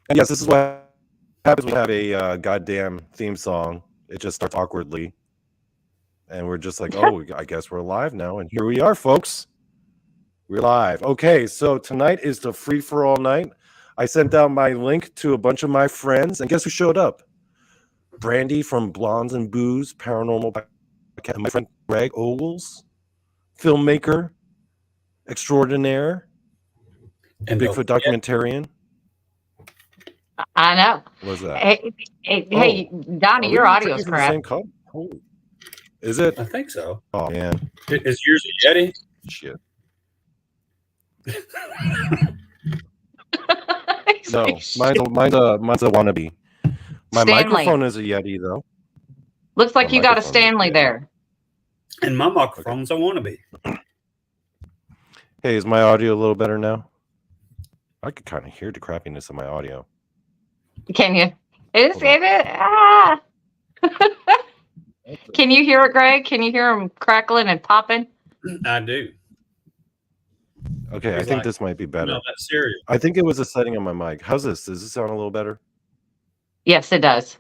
And yes, this is what happens when we have a goddamn theme song. It just starts awkwardly. And we're just like, oh, I guess we're live now. And here we are, folks. We're live. Okay, so tonight is the free-for-all night. I sent out my link to a bunch of my friends. And guess who showed up? Brandy from Blondes and Booze, Paranormal Podcast, my friend Greg Ogles, filmmaker extraordinaire, And Bigfoot documentarian. I know. What's that? Hey, Donnie, your audio's the crap. same color? Oh. Is it? I think so. Oh man, Is yours a Yeti? shit. No, mine's a wannabe. My Stanley. microphone is a Yeti though. Looks like My you got a microphone is Stanley Yeti. there. And my microphone's a wannabe. Hey, is my audio a little better now? I could kind of hear the crappiness of my audio. Can you? Hold on. Ah. Can you hear it, Greg? Can you hear him crackling and popping? I do. Okay, I He's think like, this might be better. No, that's serious. I think it was a setting on my mic. How's this? Does this sound a little better? Yes, it does.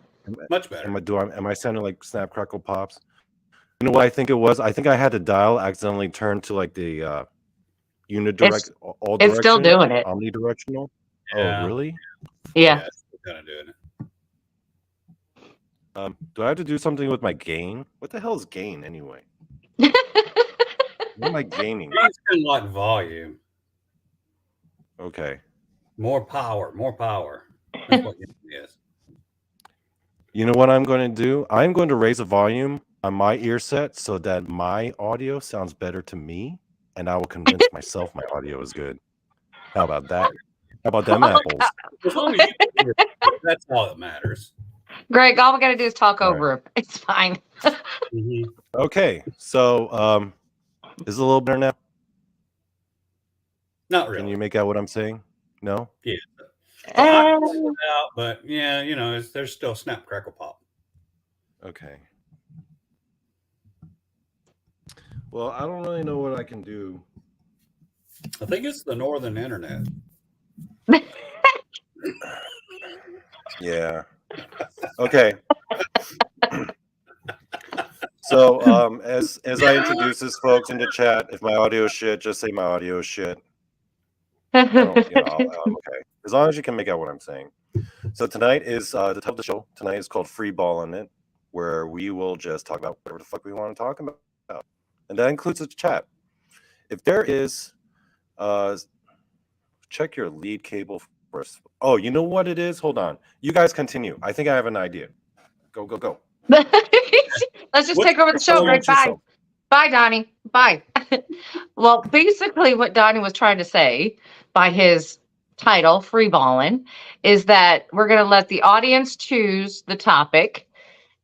Much better. Am I sounding like Snap Crackle Pops? You know what I think it was? I think I had the dial accidentally turn to like the unidirect, all It's still doing it. omnidirectional. Yeah. Oh, really? Yeah. It's kind of doing it. Do I have to do something with my gain? What the hell is gain anyway? What am I gaining? It's kind of like volume. Okay. More power. That's what it is. You know what I'm going to do? I'm going to raise the volume on my ear set so that my audio sounds better to me, and I will convince myself my audio is good. How about that? How about them apples? As long as you can hear it, that's all that matters. Greg, all we got to do is talk All over him. It's fine. Mm-hmm. Okay, so is it a little better now? Not really. Can you make out what I'm saying? No? Yeah. Well, I can figure it out, but yeah, there's still snap, crackle, pop. Okay. Well, I don't really know what I can do. I think it's the northern internet. Yeah. Okay. So, as I introduce this, folks, in the chat, if my audio is shit, just say my audio is shit. I'm okay. As long as you can make out what I'm saying. So tonight is the title of the show. Tonight is called Free Ballin It, where we will just talk about whatever the fuck we want to talk about. And that includes the chat. If there is, check your lead cable first. Oh, you know what it is? Hold on. You guys continue. I think I have an idea. Go. Let's just take over the show, Greg. Bye. Bye, Donnie. Bye. Well, basically what Donnie was trying to say by his title, Free Ballin', is that we're going to let the audience choose the topic,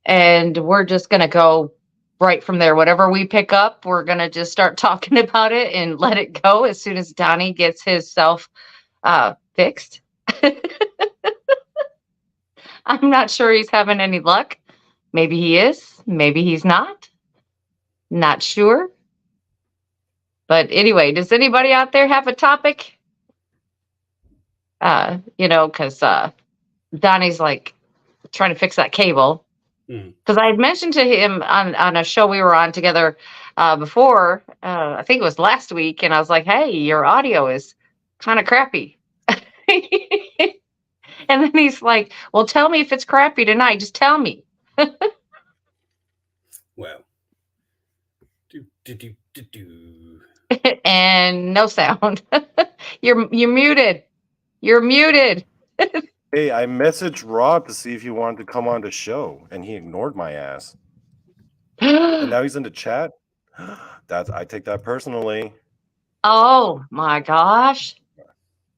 and we're just going to go right from there. Whatever we pick up, we're going to just start talking about it and let it go as soon as Donnie gets himself fixed. I'm not sure he's having any luck. Maybe he is. Maybe he's not. Not sure. But anyway, does anybody out there have a topic? Because Donnie's like trying to fix that cable. Because I had mentioned to him on a show we were on together before, I think it was last week, and I was like, hey, your audio is kind of crappy. And then he's like, well, tell me if it's crappy tonight. Just tell me. Well, and no sound. You're muted. You're muted. Hey, I messaged Rob to see if he wanted to come on the show, and he ignored my ass. And now he's in the chat. I take that personally. Oh my gosh.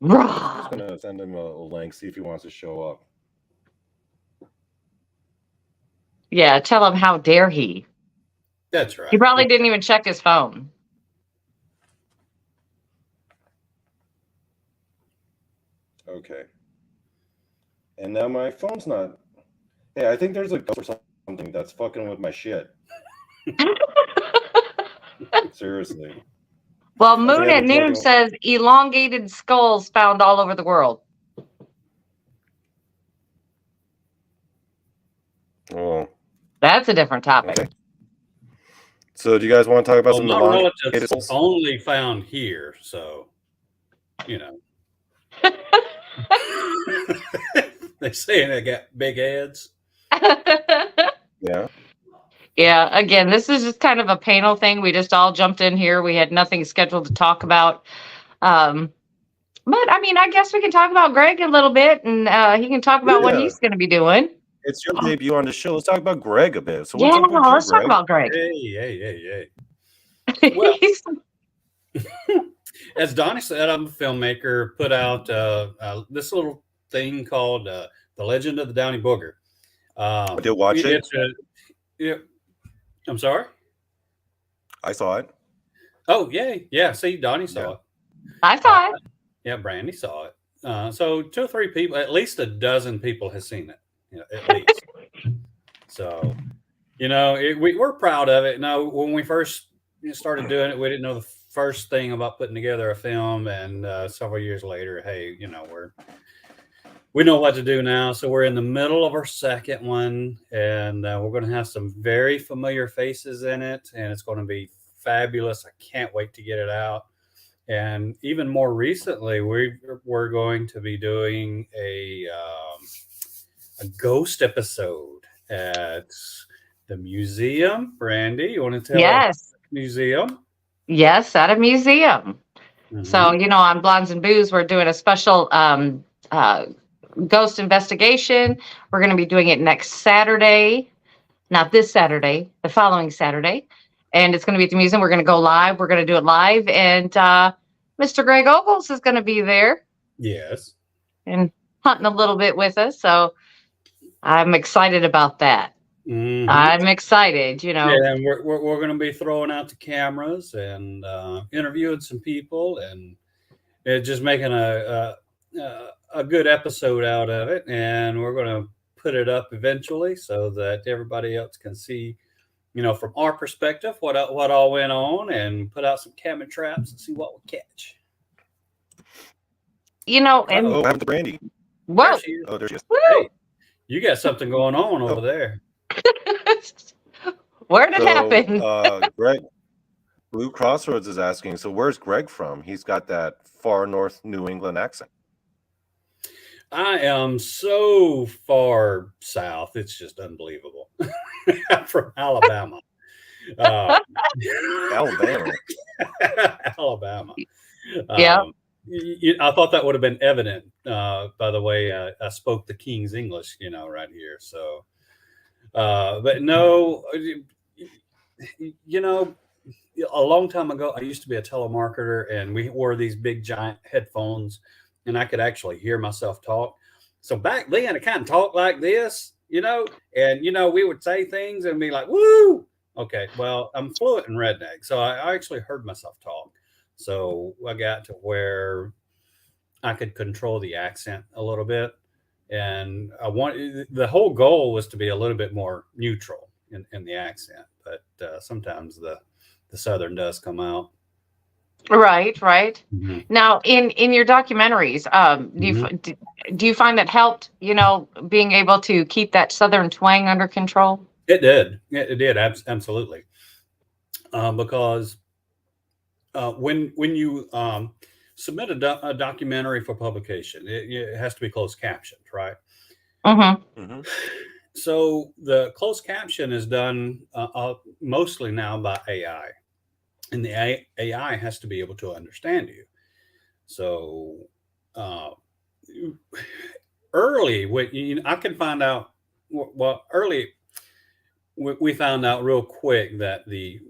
I'm Rob. just gonna send him a link, see if he wants to show up. Yeah, tell him how dare he. That's right. He probably didn't even check his phone. Okay. And now my phone's not. Hey, I think there's a ghost or something that's fucking with my shit. Seriously. Well, Moon at Noon says elongated skulls found all over the world. Oh, That's a different topic. okay. So, do you guys want to talk about Well, some my of the relatives elongated? only found here, so you know. They saying they got big heads. Yeah. Yeah, again, this is just kind of a panel thing. We just all jumped in here. We had nothing scheduled to talk about. But I mean, I guess we can talk about Greg a little bit, and he can talk about what Yeah. he's going to be doing. It's your debut on the show. Let's talk about Greg a bit. So, Yeah, what's up with you, let's talk Greg? about Greg. Hey. Well, as Donny said, I'm a filmmaker. Put out this little thing called The Legend of the Downey Booger. I did watch it. I'm sorry? I saw it. Oh, yay. Yeah, see, Donny saw it. I saw it. Yeah, Brandy saw it. So 2 or 3 people, at least a dozen people has seen it, at least. So, we're proud of it. Now, when we first started doing it, we didn't know the first thing about putting together a film. And several years later, hey, we know what to do now. So we're in the middle of our second one, and we're going to have some very familiar faces in it, and it's going to be fabulous. I can't wait to get it out. And even more recently, we're going to be doing a ghost episode at the museum. Brandy, you want to tell us the museum? Yes, at a museum. Mm-hmm. So, on Blondes and Booze, we're doing a special ghost investigation. We're going to be doing it next Saturday, not this Saturday, the following Saturday. And it's going to be at the museum. We're going to go live. We're going to do it live. And Mr. Greg Ogles is going to be there. Yes. And hunting a little bit with us. So I'm excited about that. Mm-hmm. I'm excited, Yeah, and we're going to be throwing out the cameras and interviewing some people and just making a good episode out of it. And we're going to put it up eventually so that everybody else can see, from our perspective, what all went on, and put out some camera traps and see what we catch. And what happened to Brandy? Whoa. There she is. Hey, you got something going on over there. Where did it happen? Greg, Blue Crossroads is asking, so where's Greg from? He's got that far north New England accent. I am so far south. It's just unbelievable. I'm from Alabama. Alabama. Alabama. Yeah. I thought that would have been evident by the way I spoke the King's English, right here. So, but no, a long time ago, I used to be a telemarketer, and we wore these big giant headphones, and I could actually hear myself talk. So back then, I kind of talked like this, and, we would say things and be like, woo. Okay, well, I'm fluent in redneck. So I actually heard myself talk. So I got to where I could control the accent a little bit. And the whole goal was to be a little bit more neutral in the accent. But sometimes the Southern does come out. Right. Mm-hmm. Now, in your documentaries, do you find that helped, being able to keep that Southern twang under control? It did. It did. Absolutely. Because when you submit a documentary for publication, it has to be closed captioned, right? Mm-hmm. Mm-hmm. So the closed caption is done mostly now by AI. And the AI has to be able to understand you. So early, I can find out. Well, early, we found out real quick that the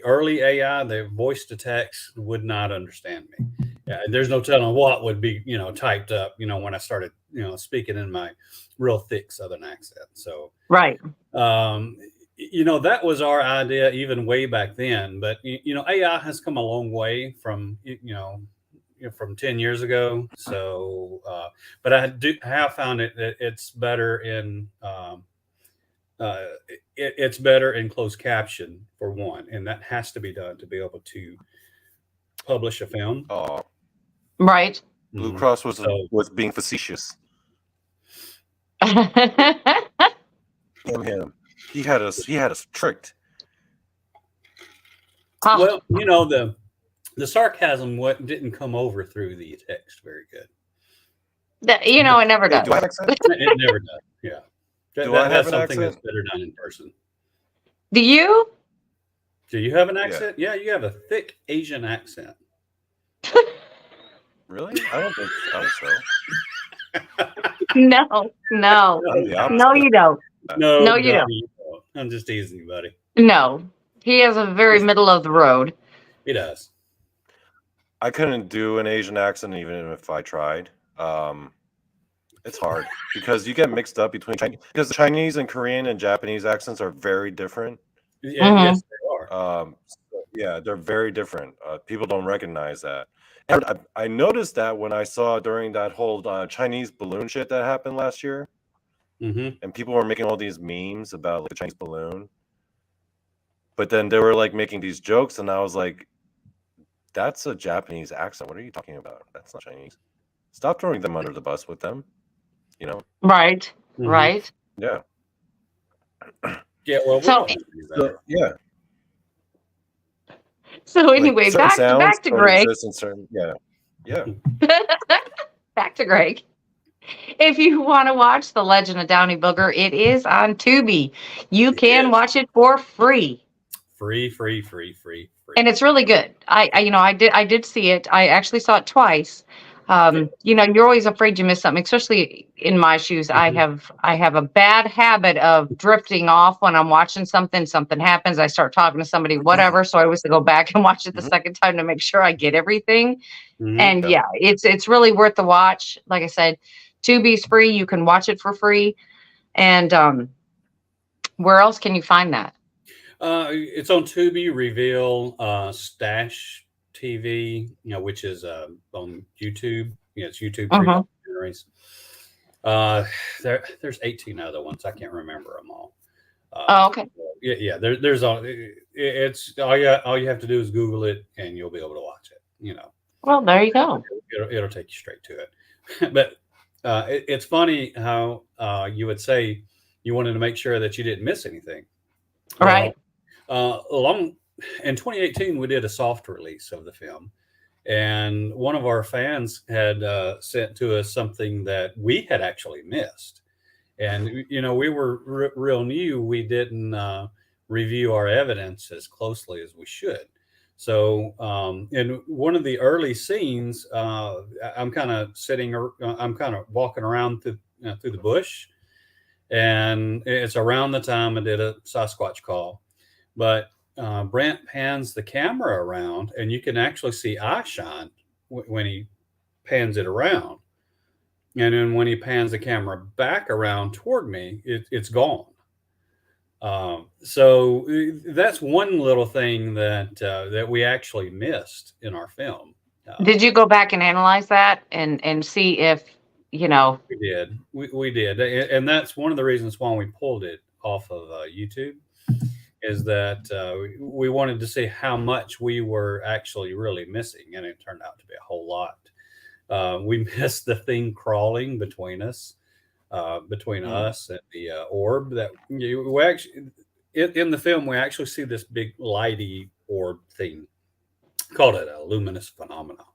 early AI, the voice to text, would not understand me. Yeah, there's no telling what would be typed up. When I started speaking in my real thick Southern accent. So right. That was our idea even way back then, but AI has come a long way from from 10 years ago. So, but I have found that it's better in it's better in closed caption for one, and that has to be done to be able to publish a film. Right. Blue Cross was being facetious. Damn him. He had us tricked. Well, you know, the sarcasm didn't come over through the text very good. You know, it never does. Do I have an accent? It never does. Yeah. That's something that's better done in person. Do you? Do you have an accent? Yeah, you have a thick Asian accent. Really? I don't think so. No, you don't. No, you don't. I'm just teasing you, buddy. No, he has a very middle of the road. He does. I couldn't do an Asian accent even if I tried. It's hard because you get mixed up between because Chinese and Korean and Japanese accents are very different. Yeah, yes, they are. Yeah, they're very different. People don't recognize that. And I noticed that when I saw during that whole Chinese balloon shit that happened last year, and people were making all these memes about like, the Chinese balloon, but then they were like making these jokes, and I was like, "That's a Japanese accent. What are you talking about? That's not Chinese. Stop throwing them under the bus with them." You know? Right. Right. Yeah. Yeah. Well, yeah. So anyway, like, back to Greg. Yeah. Back to Greg. If you want to watch The Legend of Donny Booger, it is on Tubi. You can watch it for free. Free. And it's really good. I did see it. I actually saw it twice. You know, you're always afraid you miss something, especially in my shoes. I have a bad habit of drifting off when I'm watching something happens. I start talking to somebody, whatever. So I always go back and watch it the second time to make sure I get everything. And yeah, it's really worth the watch. Like I said, Tubi's free. You can watch it for free. And where else can you find that? It's on Tubi, Reveal, Stash TV, you know, which is on YouTube. Yeah, it's YouTube documentaries. There's 18 other ones. I can't remember them all. Okay. Yeah. There's all. It's all you have to do is Google it, and you'll be able to watch it. You know. Well, there you go. It'll take you straight to it. But it's funny how you would say you wanted to make sure that you didn't miss anything. Right. In 2018, we did a soft release of the film, and one of our fans had sent to us something that we had actually missed. And, you know, we were real new. We didn't review our evidence as closely as we should. So in one of the early scenes, I'm kind of walking around through the bush, and it's around the time I did a Sasquatch call. But Brent pans the camera around, and you can actually see eye shine when he pans it around. And then when he pans the camera back around toward me, it's gone. So that's one little thing that we actually missed in our film. Did you go back and analyze that and see if, you know? We did. We did. And that's one of the reasons why we pulled it off of YouTube. Is that we wanted to see how much we were actually really missing, and it turned out to be a whole lot. We missed the thing crawling between us and the orb. That we actually in the film we actually see this big lighty orb thing. Called it a luminous phenomenon.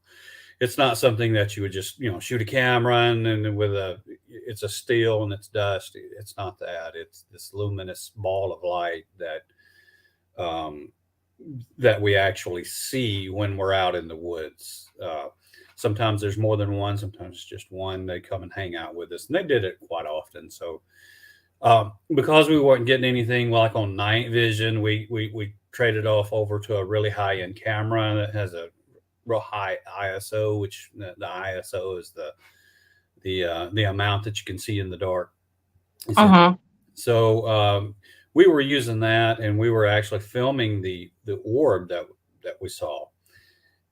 It's not something that you would just shoot a camera and it's a still and it's dust. It's not that. It's this luminous ball of light that we actually see when we're out in the woods. Sometimes there's more than one, sometimes it's just one. They come and hang out with us, and they did it quite often. So because we weren't getting anything like on night vision, we traded off over to a really high-end camera that has a real high ISO, which the ISO is the amount that you can see in the dark. So we were using that, and we were actually filming the orb that we saw,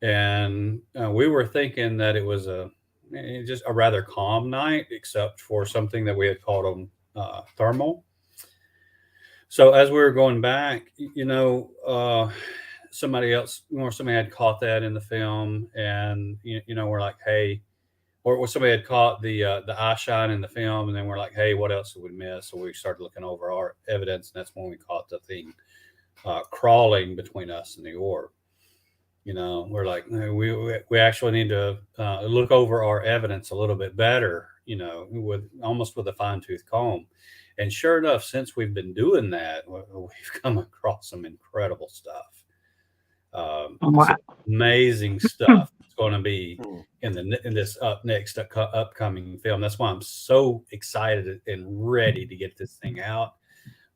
and we were thinking that it was just a rather calm night, except for something that we had called on thermal. So as we were going back, somebody had caught that in the film, and we're like, hey, or somebody had caught the eye shine in the film, and then we're like, hey, what else did we miss? So we started looking over our evidence, and that's when we caught the thing crawling between us and the orb. We're like, no, we actually need to look over our evidence a little bit better, with almost with a fine tooth comb. And sure enough, since we've been doing that, we've come across some incredible stuff. Some amazing stuff. It's going to be in this upcoming film. That's why I'm so excited and ready to get this thing out.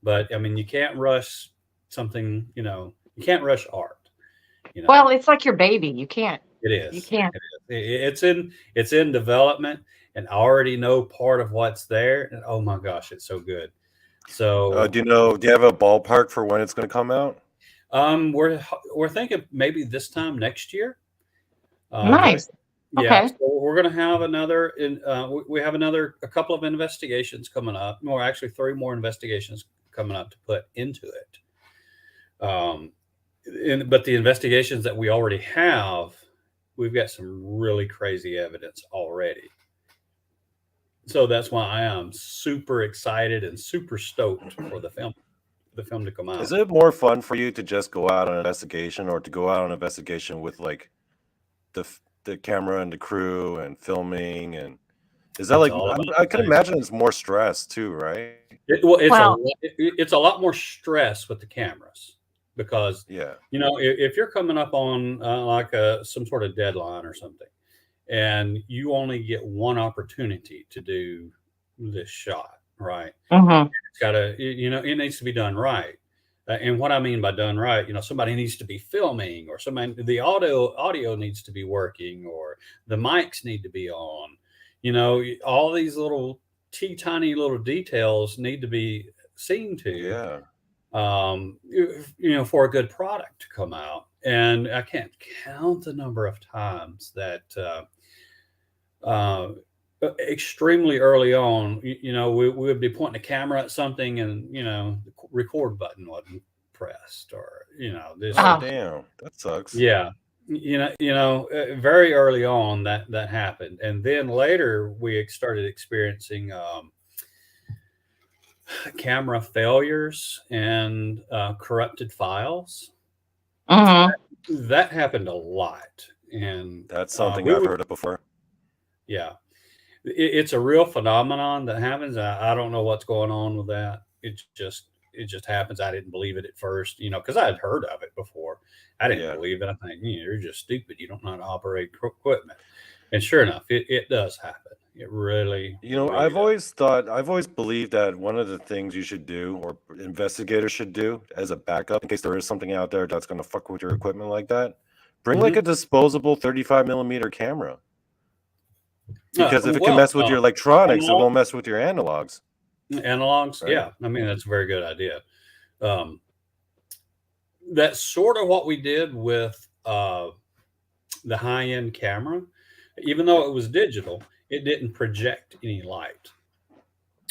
But I mean, you can't rush something. You can't rush art. Well, it's like your baby. You can't. It is. You can't. It's in development, and I already know part of what's there. And oh my gosh, it's so good. So, do you have a ballpark for when it's going to come out? We're thinking maybe this time next year. Nice. Yeah, Okay. so we're going to have another. We have a couple of investigations coming up. More, actually, 3 more investigations coming up to put into it. But the investigations that we already have, we've got some really crazy evidence already. So that's why I am super excited and super stoked for the film to come out. Is it more fun for you to just go out on an investigation, or to go out on an investigation with like the camera and the crew and filming? And is that I can imagine it's more stress too, right? It's a lot more stress with the cameras, because if you're coming up on like some sort of deadline or something, and you only get one opportunity to do this shot, right? It's gotta, it needs to be done right. And what I mean by done right, somebody needs to be filming, or the audio needs to be working, or the mics need to be on. All these little tiny little details need to be seen to. For a good product to come out. And I can't count the number of times that extremely early on, we would be pointing a camera at something, and the record button wasn't pressed, or this. Oh, damn, that sucks. Yeah, very early on that happened, and then later we started experiencing camera failures and corrupted files. That happened a lot, and that's something I've heard of before. Yeah, it's a real phenomenon that happens. I don't know what's going on with that. It just happens. I didn't believe it at first, because I had heard of it before. I didn't believe it. I think you're just stupid. You don't know how to operate equipment. And sure enough, it does happen. It really. Really I've always believed that one of the things you should do, or investigators should do, as a backup in case there is something out there that's going to fuck with your equipment like that, bring like a disposable 35mm camera. Because if it can mess with your electronics, it won't mess with your analogs. Analogs, right? Yeah. I mean, that's a very good idea. That's sort of what we did with the high-end camera. Even though it was digital, it didn't project any light.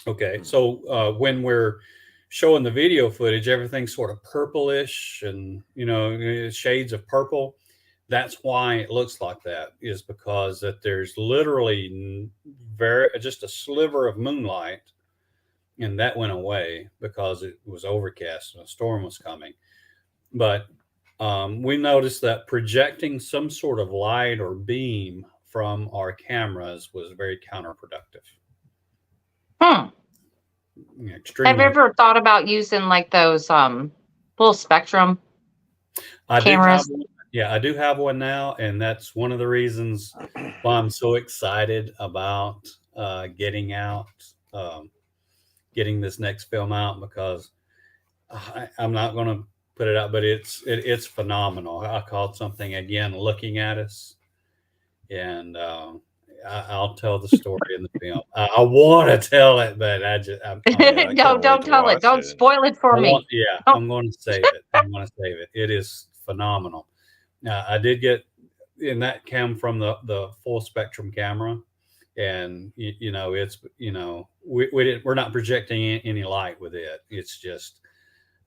Okay, so when we're showing the video footage, everything's sort of purplish and shades of purple. That's why it looks like that, is because that there's literally just a sliver of moonlight, and that went away because it was overcast and a storm was coming. But we noticed that projecting some sort of light or beam from our cameras was very counterproductive. Extremely. Have you ever thought about using like those full spectrum cameras? I do have one now, and that's one of the reasons why I'm so excited about getting this next film out, because I'm not going to put it out, but it's phenomenal. I caught something again looking at us, and I'll tell the story in the film. I want to tell it, but no, don't tell it. Don't spoil it for me. I'm going to save it. I'm going to save it. It is phenomenal. I did get, and that came from the full spectrum camera, and it's we're not projecting any light with it. It's just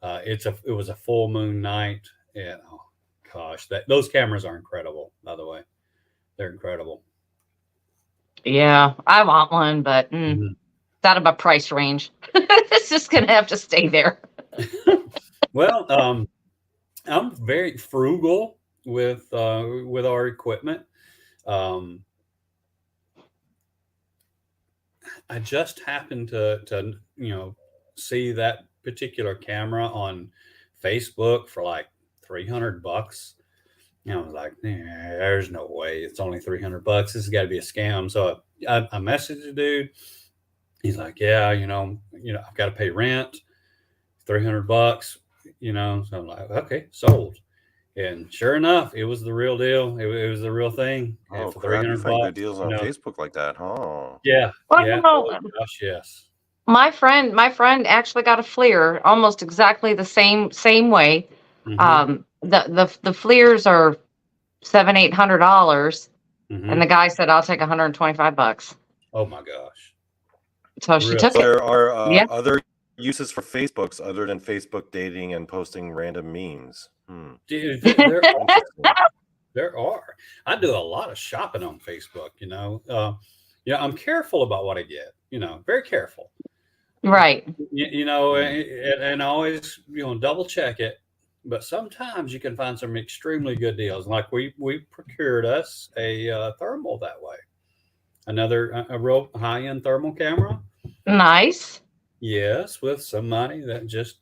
it was a full moon night, and oh gosh, those cameras are incredible. By the way, they're incredible. Yeah, I want one, but Mhm. it's out of my price range. It's just gonna have to stay there. Well, I'm very frugal with our equipment. Um, I just happened to see that particular camera on Facebook for like $300. And I was like, there's no way it's only $300. This has got to be a scam. So I messaged the dude. He's like, yeah, I've got to pay rent, $300. So I'm like, okay, sold. And sure enough, it was the real deal. It was the real thing. And Oh for three crap! You hundred find good bucks, deals on Facebook like that, huh? yeah, Well, yeah. Oh gosh, yes. my friend actually got a FLIR almost exactly the same way. Hmm. The FLIRs are $700-800, and the Hmm. guy said, "I'll take $125." Oh my gosh, So she really? took So it. there are Yeah. other uses for Facebooks other than Facebook dating and posting random memes. Dude, there are. Interesting. There are. I do a lot of shopping on Facebook. I'm careful about what I get. Very careful. Right. And always double check it. But sometimes you can find some extremely good deals. Like we procured us a thermal that way. Another a real high end thermal camera. Nice. Yes, with somebody that just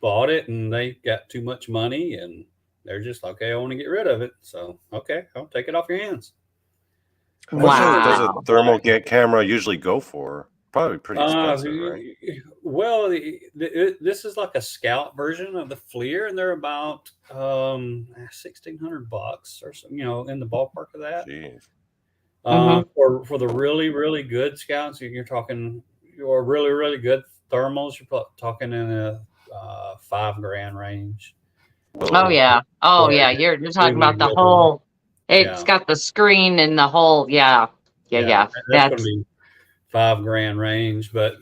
bought it and they got too much money and they're just okay. I want to get rid of it. So okay, I'll take it off your hands. How much does a Wow. thermal camera usually go for? Probably pretty expensive, right? Well, this is like a scout version of the FLIR, and they're about $1,600 or so, in the ballpark of that. Jeez. For the really really good scouts, you're talking your really really good thermals. You're talking in a $5,000 range. Oh yeah. Oh For an yeah. You're talking extremely about the good one. whole. It's Yeah, got the screen and the whole. Yeah. Yeah. yeah, Yeah. that's going to be $5,000 range. But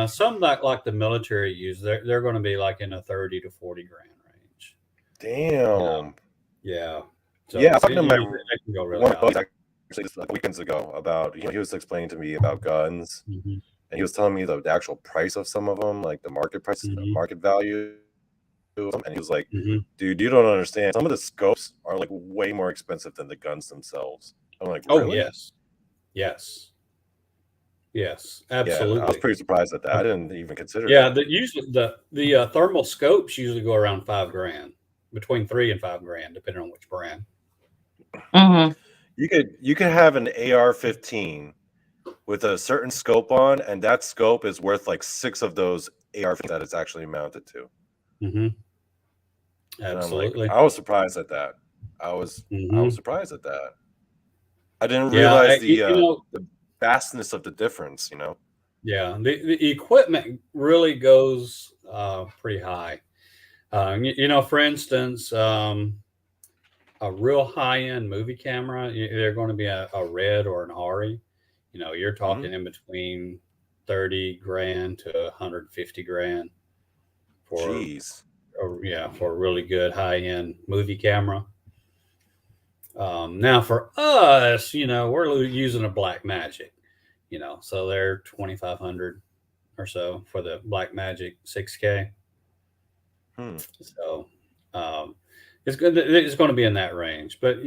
some like the military use, they're going to be like in a 30 to 40 grand range. Damn. Yeah. So Yeah, I was talking to they my can go really one of my high. buddies actually just like weekends ago about he was explaining to me about guns, Mhm. and he was telling me the actual price of some of them, like the market price, Mhm. market value. And he was like, Mhm. dude, you don't understand. Some of the scopes are like way more expensive than the guns themselves. I'm like, Oh really? yes, yes, yes, Yeah, I was absolutely. pretty surprised at that. I didn't even consider Yeah, that. usually the thermal scopes usually go around $5,000, between 3 and $5,000, depending on which brand. Mm-hmm. You could have an AR-15 with a certain scope on, and that scope is worth like 6 of those AR-15 that it's actually mounted to. Mm-hmm. And I'm like, Absolutely. I was surprised at that. I was Mm-hmm. surprised at that. I didn't Yeah, realize the vastness of the difference, yeah, the equipment really goes pretty high. For instance, a real high end movie camera, they're going to be a Red or an Ari. You're talking in between 30 grand to 150 grand for Jeez. for a really good high end movie camera. Now for us, we're using a Black Magic, so they're 2,500 or so for the Black Magic 6K. So it's good. It's going to be in that range, but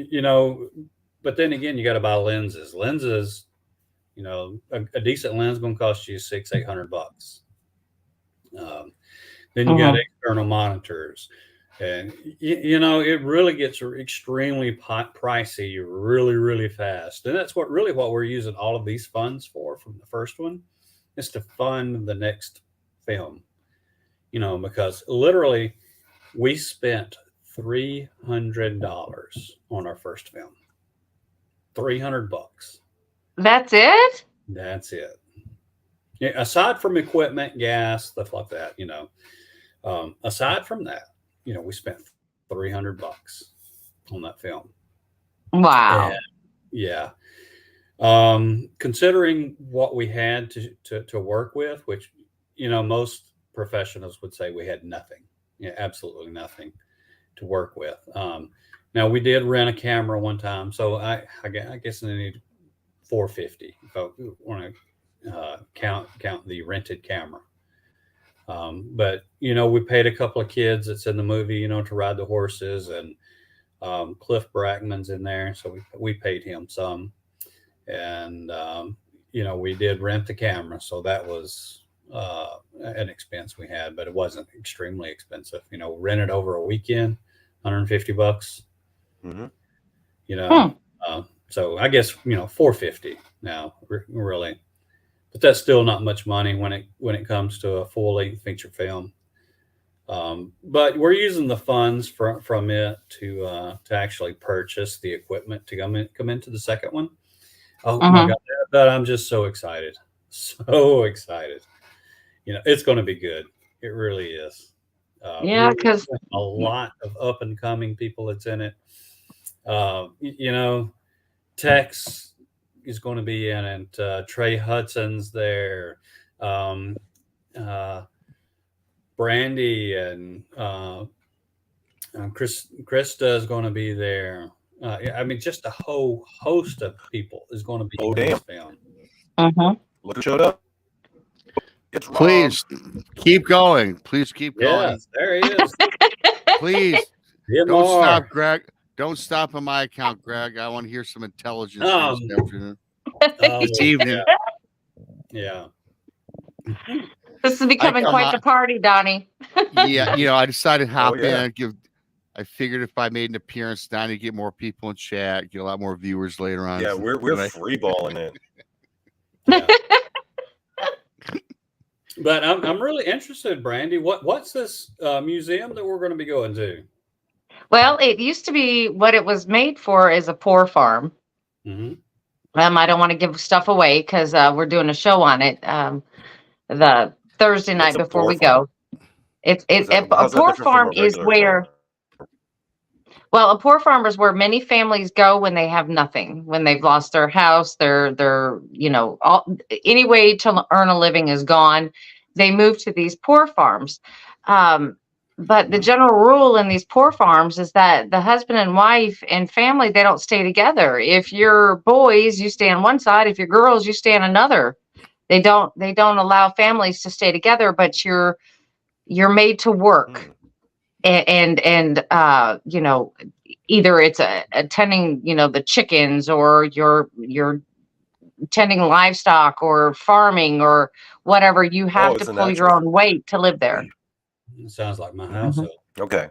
but then again, you got to buy lenses. Lenses, a decent lens is going to cost you $600-800. Then you got external monitors, and it really gets extremely pricey really really fast. And that's what we're using all of these funds for from the first one, is to fund the next film. Because literally we spent $300 on our first film. $300. That's it. That's it. Yeah, aside from equipment, gas, stuff like that, aside from that, we spent $300 on that film. Wow. And yeah. Considering what we had to work with, which, most professionals would say we had nothing, absolutely nothing to work with. Now we did rent a camera one time. So I guess I need $450 if you want to count the rented camera. But we paid a couple of kids that's in the movie, to ride the horses, and Cliff Brackman's in there, so we paid him some, and we did rent the camera, so that was an expense we had, but it wasn't extremely expensive. Rented over a weekend, $150. Mm-hmm. So I guess $450 now, really. But that's still not much money when it comes to a full-length feature film. But we're using the funds from it to actually purchase the equipment to come into the second one. Oh my God, that I'm just so excited, so excited. It's going to be good. It really is. Yeah, because a lot of up and coming people that's in it. Tex is going to be in it. Trey Hudson's there. Brandy and Krista is going to be there. Just a whole host of people is going to be in this film. Look who showed up. It's Please keep going. Please keep going. Yes, there he is. Please don't stop, Greg. Don't stop on my account, Greg. I want to hear some intelligence this afternoon. This evening. Yeah. This is becoming quite the party, Donny. Yeah, I decided to hop in. I figured if I made an appearance, Donny, get more people in chat, get a lot more viewers later on. Yeah, we're free balling it. Yeah. But I'm really interested, Brandy. What's this museum that we're going to be going to? Well, it used to be what it was made for is a poor farm. Mm-hmm. I don't want to give stuff away because we're doing a show on it the Thursday night before we go. A poor farm is where. Well, a poor farm is where many families go when they have nothing, when they've lost their house, their any way to earn a living is gone. They move to these poor farms. But the general rule in these poor farms is that the husband and wife and family, they don't stay together. If you're boys, you stay on one side. If you're girls, you stay on another. They don't allow families to stay together, but you're made to work. And either it's attending, the chickens, or you're tending livestock or farming or whatever. You have to pull your own weight to live there. It sounds like my household. Okay.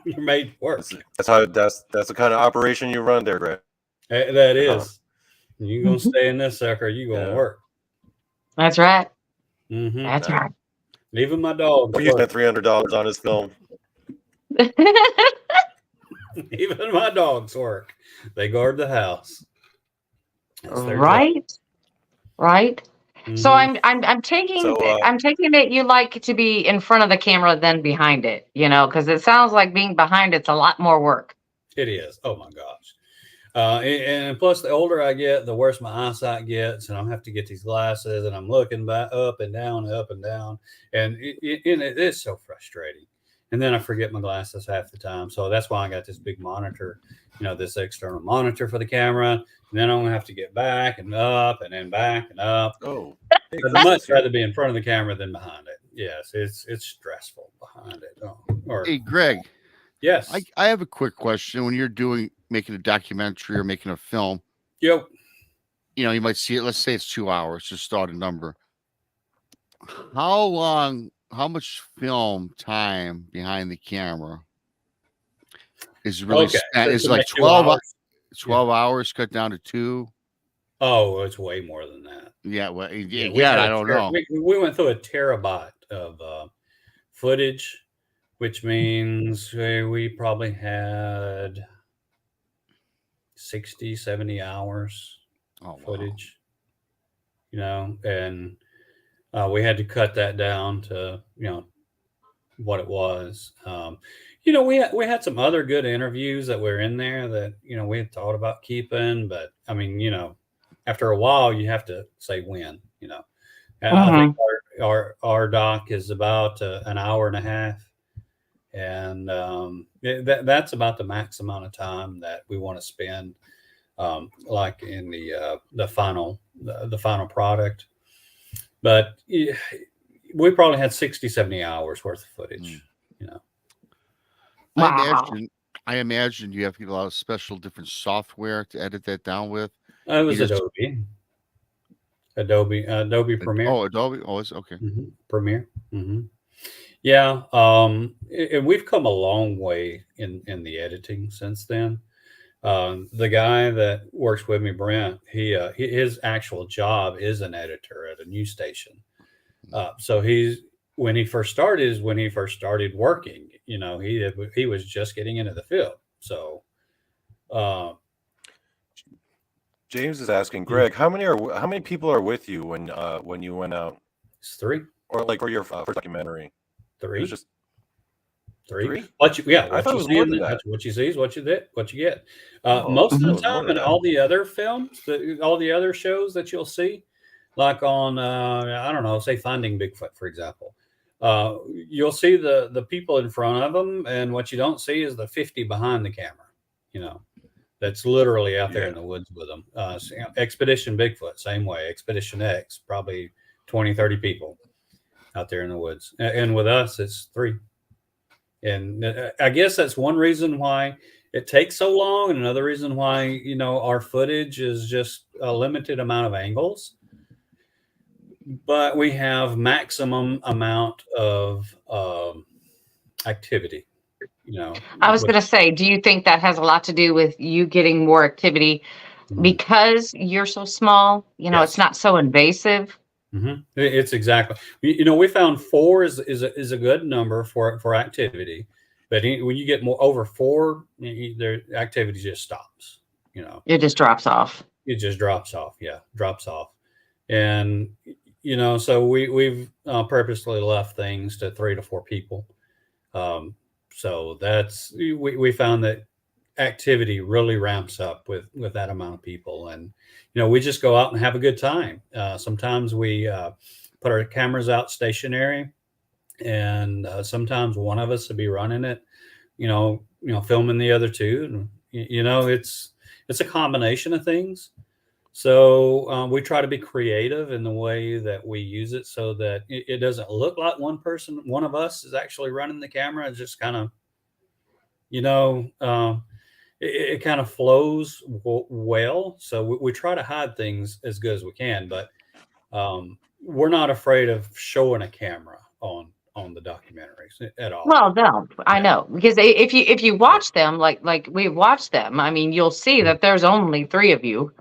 You're made to work. That's the kind of operation you run there, Greg. That is. You're going to stay in this sucker. You're going to work. That's right. Mm-hmm. That's right. Even my dog. You spent $300 on his film. Even my dogs work. They guard the house. Right. Mm-hmm. So I'm taking it you like to be in front of the camera than behind it, because it sounds like being behind it's a lot more work. It is. Oh my gosh. And plus, the older I get, the worse my eyesight gets, and I have to get these glasses, and I'm looking back up and down, and it's so frustrating. And then I forget my glasses half the time, so that's why I got this big monitor, this external monitor for the camera. And then I'm gonna have to get back and up, and then back and up. Oh, I'd much rather be in front of the camera than behind it. Yes, it's stressful behind it. Hey, Greg. Yes, I have a quick question. When you're making a documentary or making a film, yep. You might see it. Let's say it's 2 hours. Just start a number. How much film time behind the camera is really spent? It's like 12 hours cut down to 2. Oh, it's way more than that. Yeah. Well, I don't know. We went through a terabyte of footage, which means we probably had 60, 70 hours footage, and we had to cut that down to, what it was. We had some other good interviews that were in there that, we had thought about keeping, but after a while you have to say when, and I think our doc is about an hour and a half. And that's about the max amount of time that we want to spend like in the final product. But we probably had 60, 70 hours worth of footage, you know. Wow. I imagine you have to get a lot of special different software to edit that down with. It was Adobe Premiere. Oh, Adobe. Oh, it's okay. Premiere. Yeah. And we've come a long way in the editing since then. The guy that works with me, Brent, his actual job is an editor at a news station. So when he first started working, you know, he was just getting into the field. So, James is asking, Greg, how many people are with you when you went out? It's 3. Or your first documentary? 3. It was just 3. What you see, what you see is what you get. Most of the time, in all the other films, all the other shows that you'll see, like on I don't know, say Finding Bigfoot, for example, you'll see the people in front of them, and what you don't see is the 50 behind the camera. You know, that's literally out there in the woods with them. Expedition Bigfoot, same way. Expedition X, probably 20, 30 people out there in the woods, and with us, it's 3. And I guess that's one reason why it takes so long, and another reason why, you know, our footage is just a limited amount of angles, but we have maximum amount of activity. You know, I was going to say, do you think that has a lot to do with you getting more activity because you're so small? You know, it's not so invasive. It's exactly. You know, we found 4 is a good number for activity, but when you get more over 4, their activity just stops. You know, it just drops off. It just drops off. Yeah, drops off. And you know, so we've purposely left things to 3 to 4 people. So that's we found that activity really ramps up with that amount of people, and you know, we just go out and have a good time. Sometimes we put our cameras out stationary, and sometimes one of us will be running it, you know, filming the other 2, and you know, it's a combination of things. So we try to be creative in the way that we use it, so that it doesn't look like one of us is actually running the camera. It's just kind of, you know, it kind of flows well. So we try to hide things as good as we can, but we're not afraid of showing a camera on the documentaries at all. Well, no, I know, because if you watch them like we watch them, I mean, you'll see that there's only 3 of you.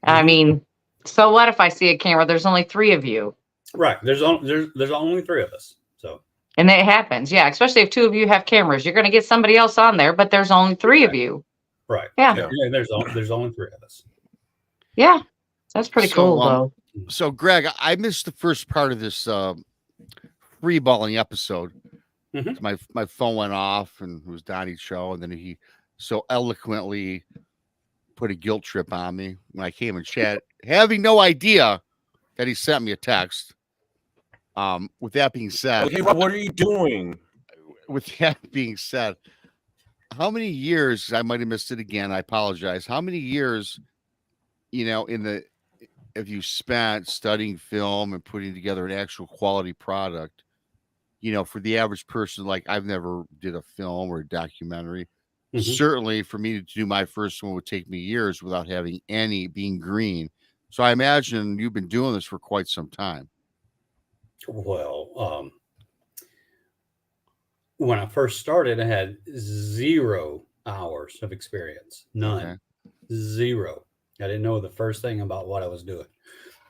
I mean, so what if I see a camera? There's only 3 of you. Right. There's only 3 of us. So. And it happens, yeah. Especially if 2 of you have cameras, you're going to get somebody else on there, but there's only 3 of you. Right. Yeah. There's only 3 of us. Yeah. That's pretty cool, though. So, Greg, I missed the first part of this free balling episode. My phone went off, and it was Donny's show, and then he so eloquently put a guilt trip on me when I came in chat, having no idea that he sent me a text. With that being said, okay, what are you doing? With that being said, how many years, I might have missed it again, I apologize. How many years, you know, if you spent studying film and putting together an actual quality product, you know, for the average person, like I've never did a film or a documentary. Certainly for me to do my first one would take me years without having any being green. So I imagine you've been doing this for quite some time. Well, when I first started, I had 0 hours of experience. None. Okay. 0. I didn't know the first thing about what I was doing.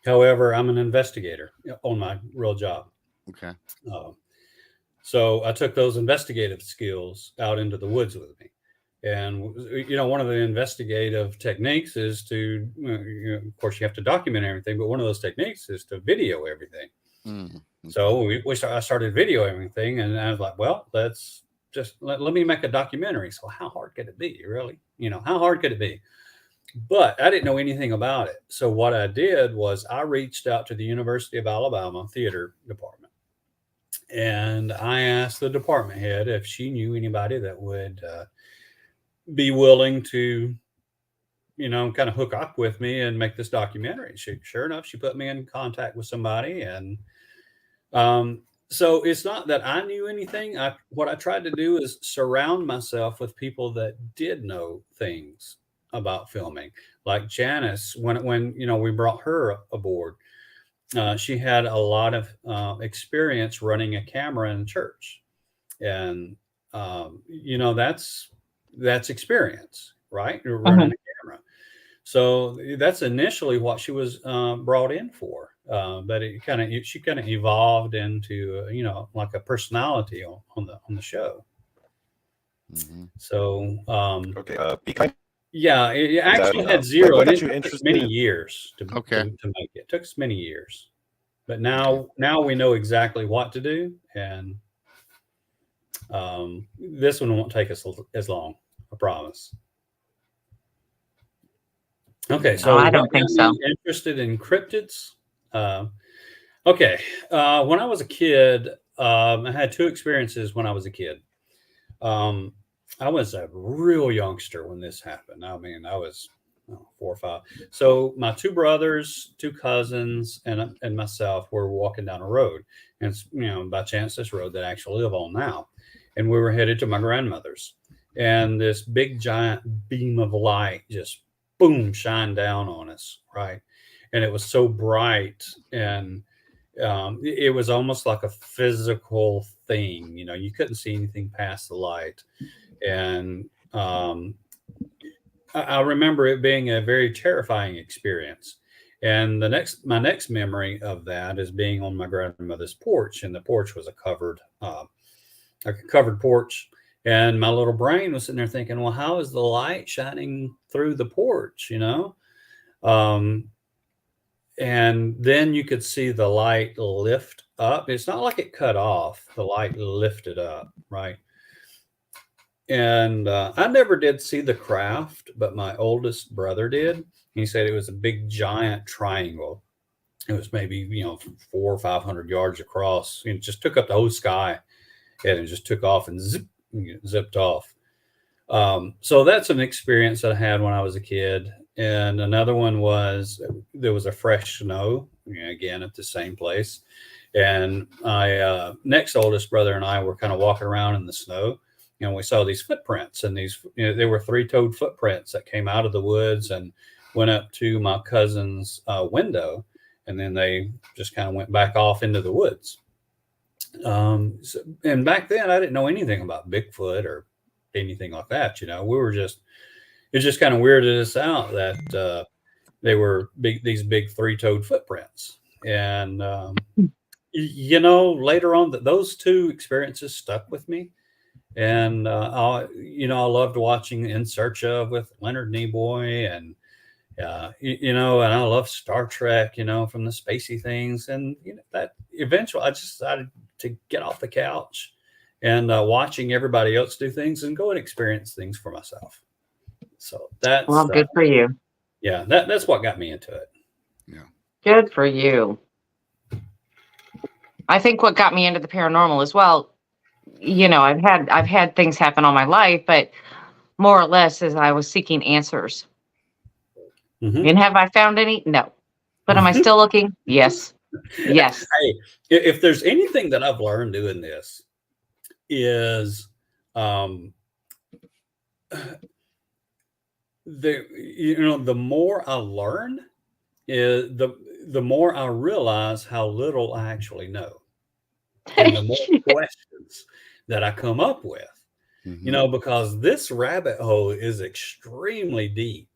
However, I'm an investigator on my real job. Okay. So I took those investigative skills out into the woods with me. And, you know, one of the investigative techniques is to, of course, you have to document everything, but one of those techniques is to video everything. So I started videoing everything, and I was like, well, let's just let me make a documentary. So how hard could it be, really? You know, how hard could it be? But I didn't know anything about it. So what I did was I reached out to the University of Alabama theater department, and I asked the department head if she knew anybody that would be willing to kind of hook up with me and make this documentary. Sure enough, she put me in contact with somebody. And so it's not that I knew anything. What I tried to do is surround myself with people that did know things about filming. Like Janice, when we brought her aboard, she had a lot of experience running a camera in church. And that's experience, right? You're running a camera. So that's initially what she was brought in for. But she kind of evolved into like a personality on the show. Mm-hmm. So Okay. Be kind. yeah, it actually had zero. What got It you took us interested many in- years to make it. It took us many years, but now we know exactly what to do, and this one won't take us as long. I promise. Okay, so I don't think so. Interested in cryptids? Okay, when I was a kid, I had two experiences when I was a kid. I was a real youngster when this happened. I mean, I was 4 or 5. So my two brothers, two cousins, and myself were walking down a road, and by chance this road that I actually live on now, and we were headed to my grandmother's, and this big giant beam of light just boom shined down on us, right? And it was so bright, and it was almost like a physical thing. You couldn't see anything past the light. And I remember it being a very terrifying experience. And my next memory of that is being on my grandmother's porch, and the porch was a covered porch. And my little brain was sitting there thinking, well, how is the light shining through the porch? And then you could see the light lift up. It's not like it cut off. The light lifted up, right? And I never did see the craft, but my oldest brother did. He said it was a big, giant triangle. It was maybe 400 or 500 yards across. It just took up the whole sky, and it just took off and zipped off. So that's an experience that I had when I was a kid. And another one was there was a fresh snow, again at the same place. And my next oldest brother and I were kind of walking around in the snow, and we saw these footprints, and they were 3-toed footprints that came out of the woods and went up to my cousin's window, and then they just kind of went back off into the woods. And back then I didn't know anything about Bigfoot or anything like that. It just kind of weirded us out that they were these big 3-toed footprints. And later on, those two experiences stuck with me. And I loved watching In Search of with Leonard Nimoy, and and I love Star Trek, from the spacey things. And that eventually I just decided to get off the couch and watching everybody else do things and go and experience things for myself. So that's good for you. Yeah, that's what got me into it. Yeah, good for you. I think what got me into the paranormal as well, I've had things happen all my life, but more or less as I was seeking answers. Mm-hmm. And have I found any? No. But am I still looking? Yes. Yes. Hey, if there's anything that I've learned doing this is the more I learn, is the more I realize how little I actually know, and the more questions that I come up with. Mm-hmm. Because this rabbit hole is extremely deep.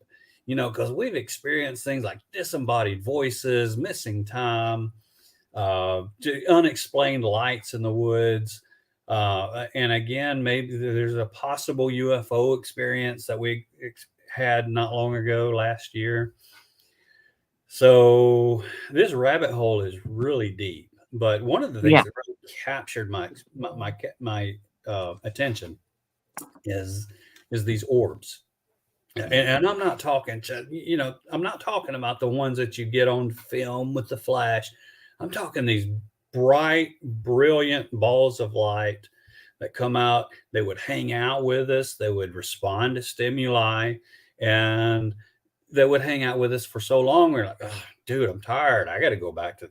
Because we've experienced things like disembodied voices, missing time, unexplained lights in the woods. And again, maybe there's a possible UFO experience that we had not long ago last year. So this rabbit hole is really deep. But one of the things that really captured my attention is these orbs. And I'm not talking to, I'm not talking about the ones that you get on film with the flash. I'm talking these bright, brilliant balls of light that come out. They would hang out with us. They would respond to stimuli. And that would hang out with us for so long. We're like, oh, dude, I'm tired. I got to go back to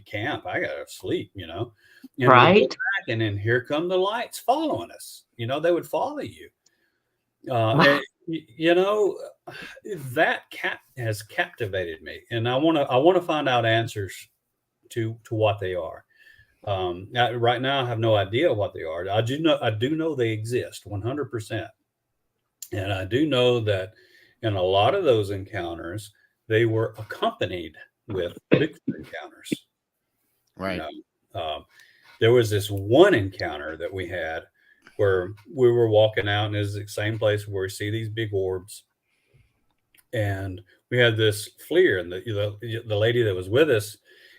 camp. I got to sleep, you know. And Right. we'd go back, and then here come the lights following us. You know, they would follow you. And, you know, that has captivated me, and I want to find out answers to what they are. Right now, I have no idea what they are. I do know they exist 100%, and I do know that in a lot of those encounters, they were accompanied with Bigfoot encounters. Right. You know, there was this one encounter that we had where we were walking out, and it's the same place where we see these big orbs. And we had this FLIR, and the lady that was with us,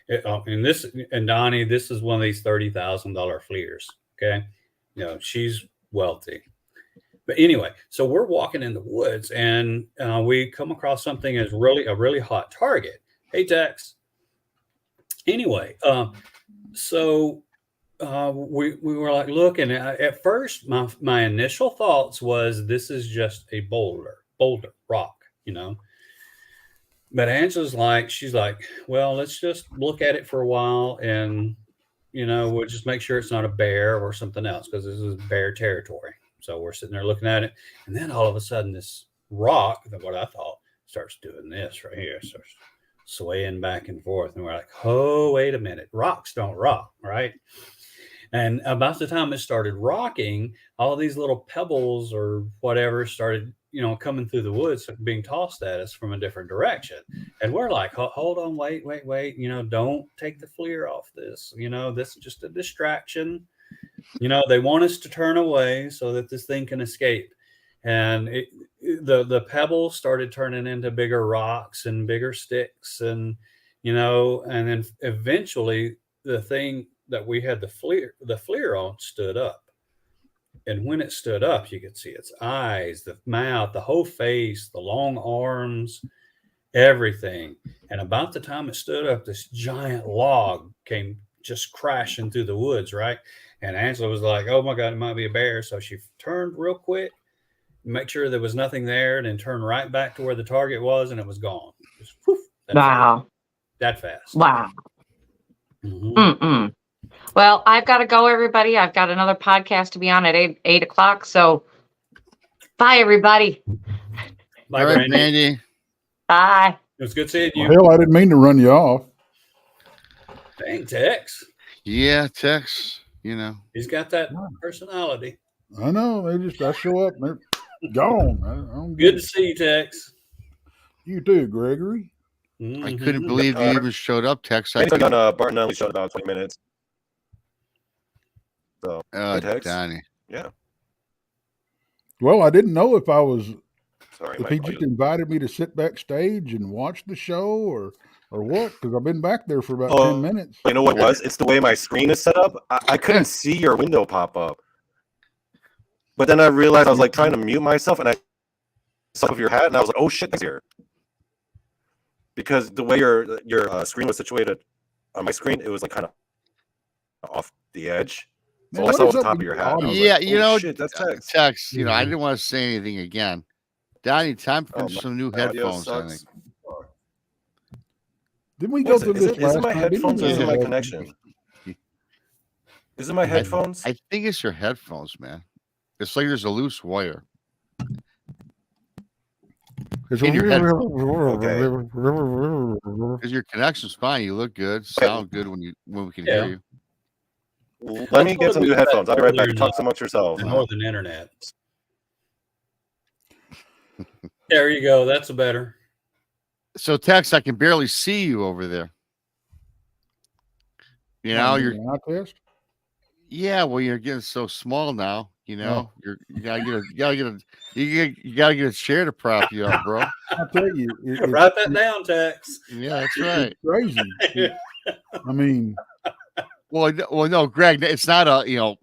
and Donnie, this is one of these $30,000 FLIRs. Okay, you know, she's wealthy. But anyway, so we're walking in the woods, and we come across something as a really hot target. Hey, Tex. Anyway, so we were like looking. At first, my initial thoughts was this is just a boulder rock, you know. But Angela's like, she's like, well, let's just look at it for a while, and you know, we'll just make sure it's not a bear or something else, because this is bear territory. So we're sitting there looking at it, and then all of a sudden, this rock, what I thought, starts doing this right here, starts swaying back and forth, and we're like, oh, wait a minute, rocks don't rock, right? And about the time it started rocking, all these little pebbles or whatever started, you know, coming through the woods, being tossed at us from a different direction. And we're like, hold on, wait, you know, don't take the FLIR off this. You know, this is just a distraction. You know, they want us to turn away so that this thing can escape. And the pebbles started turning into bigger rocks and bigger sticks, and, you know, and then eventually the thing that we had the FLIR on stood up. And when it stood up, you could see its eyes, the mouth, the whole face, the long arms, everything. And about the time it stood up, this giant log came just crashing through the woods, right? And Angela was like, oh my God, it might be a bear. So she turned real quick, make sure there was nothing there, and then turned right back to where the target was, and it was gone. Just, whoosh, Wow. that fast. Wow. Mm-hmm. Well, I've got to go, everybody. I've got another podcast to be on at 8 o'clock. So bye, everybody. Bye, All right, Brandy. Brandy. Bye. It was good seeing you. Well, hell, I didn't mean to run you off. Dang, Tex. Yeah, Tex. You know, He's got that personality. I know. I show up and they're gone. I don't Good get to see you, Tex. you too, Gregory. I couldn't believe you even showed up, Tex. I think on Barton only showed about 20 minutes. So, Tex? Donny. Yeah. Well, I didn't know if I was Sorry, if he just invited me to sit backstage and watch the show or what, because I've been back there for about 10 minutes. You know what it was? It's the way my screen is set up. I couldn't see your window pop up. But then I realized I was like trying to mute myself, and I saw of your hat, and I was like, "Oh shit, that's here." Because the way your screen was situated on my screen, it was like kind of off the edge. So Man, I what saw is the up top of with your your hat. and I was audio? Yeah, like, you "Oh, know, shit, that's Tex." Tex, you know, I didn't want to say anything again. Donny, time for some new my audio headphones, I think. sucks. Didn't we go through this Is last it my time? headphones or is it Didn't my we? connection? Is it my headphones? I think it's your headphones, man. It's like there's a loose wire. In your head. Okay. Because your connection's fine. You look good, sound good when we can hear you. Let me get some new headphones. I'll be right back. Talk amongst yourselves. The Northern Internet. There you go. That's a better. So, Tex, I can barely see you over there. You know, you're yeah. Well, you're getting so small now. You know, you gotta get a chair to prop you up, bro. I'll tell you, Write that down, Tex. Yeah, that's right. Crazy. I mean, well, no, Greg, it's not a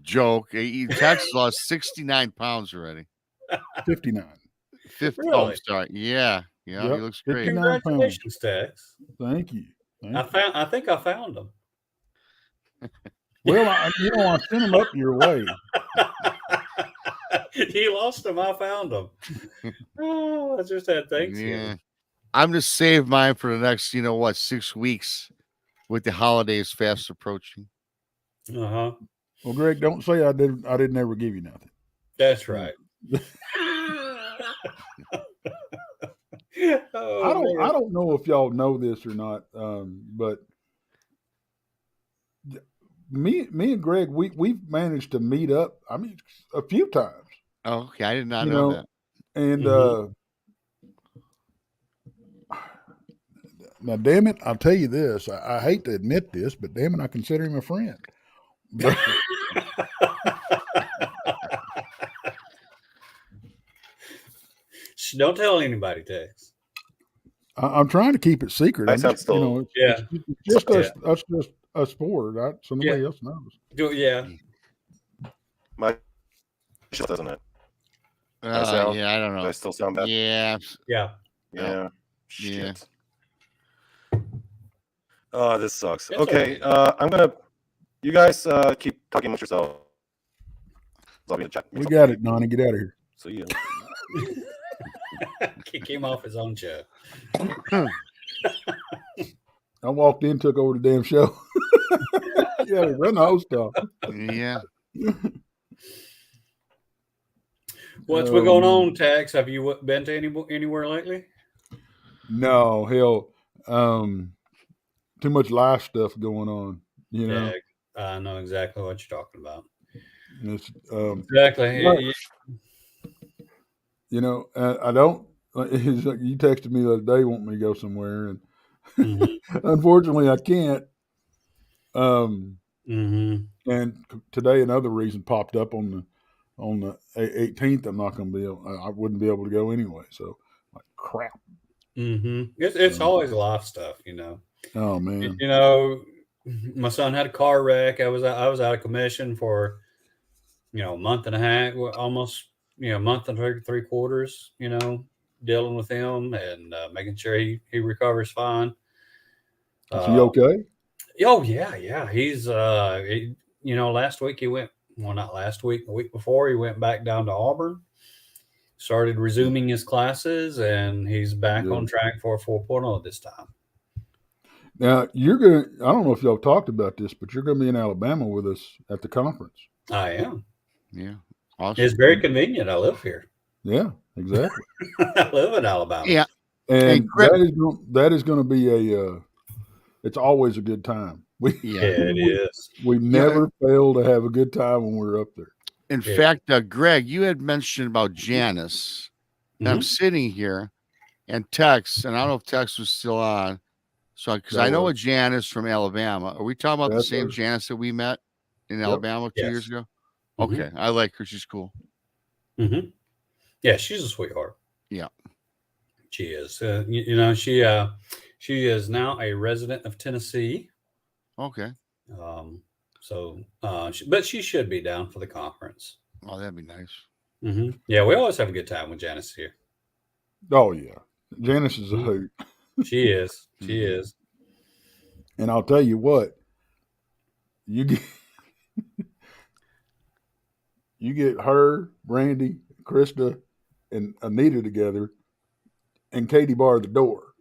joke. Tex lost 69 pounds already. 59. 50. Really? Oh, sorry. Yeah, he looks great. 59 Congratulations, Tex. Thank you. I think I found them. Well, I sent them up your way. You lost them. I found them. Oh, I just had Thanksgiving. Yeah. I'm just save mine for the next, 6 weeks with the holidays fast approaching. Uh-huh. Well, Greg, don't say I didn't ever give you nothing. That's right. Oh, I don't know if y'all know this or not, but me and Greg, we've managed to meet up. I mean, a few times. Oh, okay. I did not know that. And Mhm. Now, damn it, I'll tell you this. I hate to admit this, but damn it, I consider him a friend. But, Don't tell anybody, Tex. I'm trying to keep it secret. I I'm sound just, still- Yeah. it's just Yeah. us four, right? So nobody else knows. Yeah. My shit doesn't it? sound- Yeah, I don't Do I know. still sound bad? Yeah. Yeah. Yeah. Yeah. Shit. Oh, this sucks. It's Okay, okay. I'm gonna. You guys keep talking amongst yourselves. I'll be in the chat. We got it, Donny. Get out of here. See you. Kick him off his own show. I walked in, took over the damn show. Yeah, run the host off. Yeah. What's been going on, Tex? Have you been to anywhere lately? No, hell, too much life stuff going on. You know, Yeah, I know exactly what you're talking about. it's, Exactly. Right. you know, I don't. It's like you texted me the other day, wanting me to go somewhere, and Mhm. unfortunately, I can't. Mhm. And today, another reason popped up on the 18th. I'm not going to be able. I wouldn't be able to go anyway. So, like, crap. Mhm. It's always life stuff, you know. Oh man. You know, my son had a car wreck. I was out of commission for a month and a half, almost a month and three quarters. Dealing with him and making sure he recovers fine. Is he okay? Oh yeah. He's last week he went. Well, not last week. The week before he went back down to Auburn. Started resuming his classes, and he's back Good. on track for a 4.0 this time. Now you're gonna. I don't know if y'all talked about this, but you're gonna be in Alabama with us at the conference. I am. Yeah. Awesome. It's very convenient. I live here. Yeah, exactly. I live in Alabama. Yeah. And Greg- that is going to be a. It's always a good time. Yeah, it is. We never fail to have a good time when we're up there. In Yeah. fact, Greg, you had mentioned about Janice. And I'm Mhm. sitting here and Tex, and I don't know if Tex was still on. So, because I know a Janice from Alabama. Are we talking about the That's same her. Janice that we met in Yep. Alabama 2 Yes. years ago? Mhm. Okay. I like her. She's cool. Mm-hmm. Yeah, she's a sweetheart. Yeah. She is. She is now a resident of Tennessee. Okay. But she should be down for the conference. Oh, that'd be nice. Mm-hmm. Yeah, we always have a good time with Janice here. Oh yeah, Janice is a hoot. She is. She Mhm. is. And I'll tell you what, you get you get her, Brandy, Krista, and Anita together, and Katie bar the door.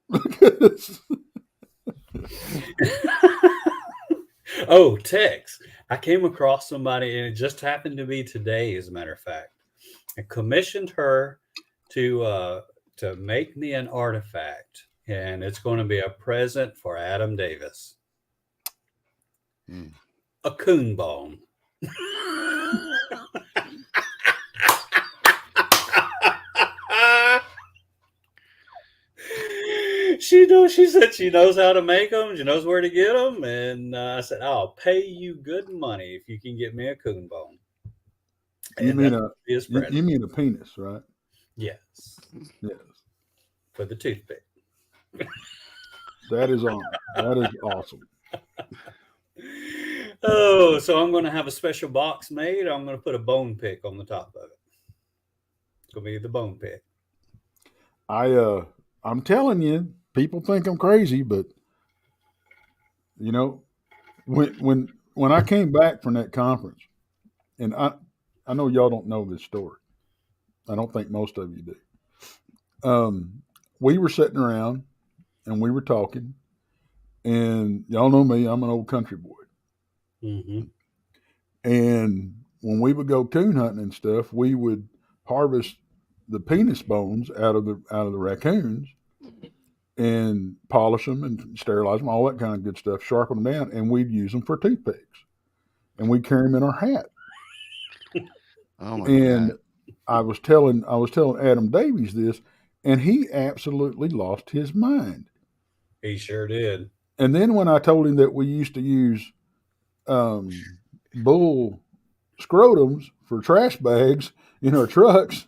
Oh, Tex. I came across somebody, and it just happened to be today, as a matter of fact. I commissioned her to make me an artifact, and it's going to be a present for Adam Davis. Mm. A coon bone. She said she knows how to make them. She knows where to get them. And I said, I'll pay you good money if you can get me a coon bone. You And mean that's his present. you mean a penis, right? Yes. Yes. For the toothpick. That is awesome. Oh, so I'm going to have a special box made. I'm going to put a bone pick on the top of it. It's going to be the bone pick. I'm telling you, people think I'm crazy, but when I came back from that conference, and I know y'all don't know this story. I don't think most of you do. We were sitting around and we were talking, and y'all know me, I'm an old country boy. Mm-hmm. And when we would go coon hunting and stuff, we would harvest the penis bones out of the raccoons and polish them and sterilize them, all that kind of good stuff, sharpen them down, and we'd use them for toothpicks. And we'd carry them in our hat. Oh my And God. I was telling Adam Davies this, and he absolutely lost his mind. He sure did. And then when I told him that we used to use bull scrotums for trash bags in our trucks,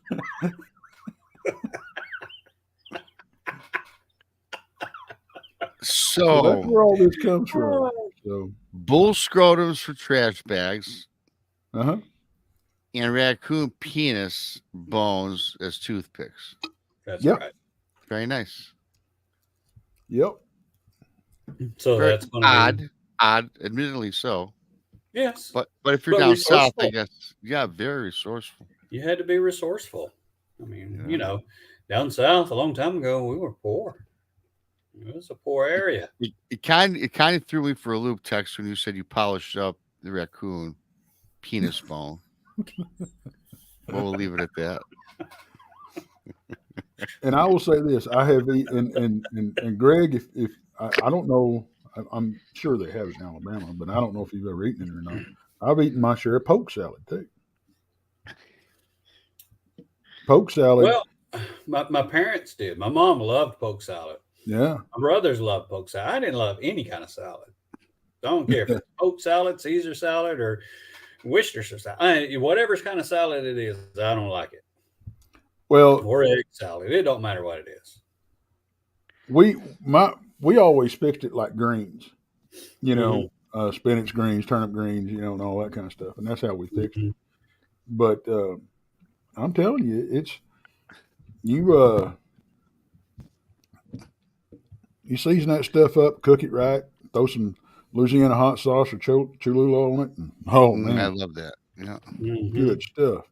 so that's where all this comes from. So bull scrotums for trash bags uh-huh. and raccoon penis bones as toothpicks. That's Yep. right. Very nice. Yep. So Very that's going to be odd, admittedly so. yes. But if you're But down south, I resourceful. guess, yeah, very resourceful. You had to be resourceful. I mean, Yeah. you know, down south a long time ago, we were poor. It was a poor area. It kind of threw me for a loop, Tex, when you said you polished up the raccoon penis bone. We'll leave it at that. And I will say this: I have eaten, and Greg, if I don't know, I'm sure they have it in Alabama, but I don't know if you've ever eaten it or not. I've eaten my share of poke salad too. Poke salad. Well, my parents did. My mom loved poke salad. Yeah. My brothers loved poke salad. I didn't love any kind of salad. I don't care if it's poke salad, Caesar salad, or Worcestershire salad. Whatever kind of salad it is, I don't like it. Well, Or egg salad. It don't matter what it is. we always fixed it like greens, you know, spinach greens, turnip greens, you know, and all that kind of stuff, and that's how we fixed it. But I'm telling you, it's you season that stuff up, cook it right, throw some Louisiana hot sauce or Cholula on it, and oh man, I love that. Yeah. good stuff.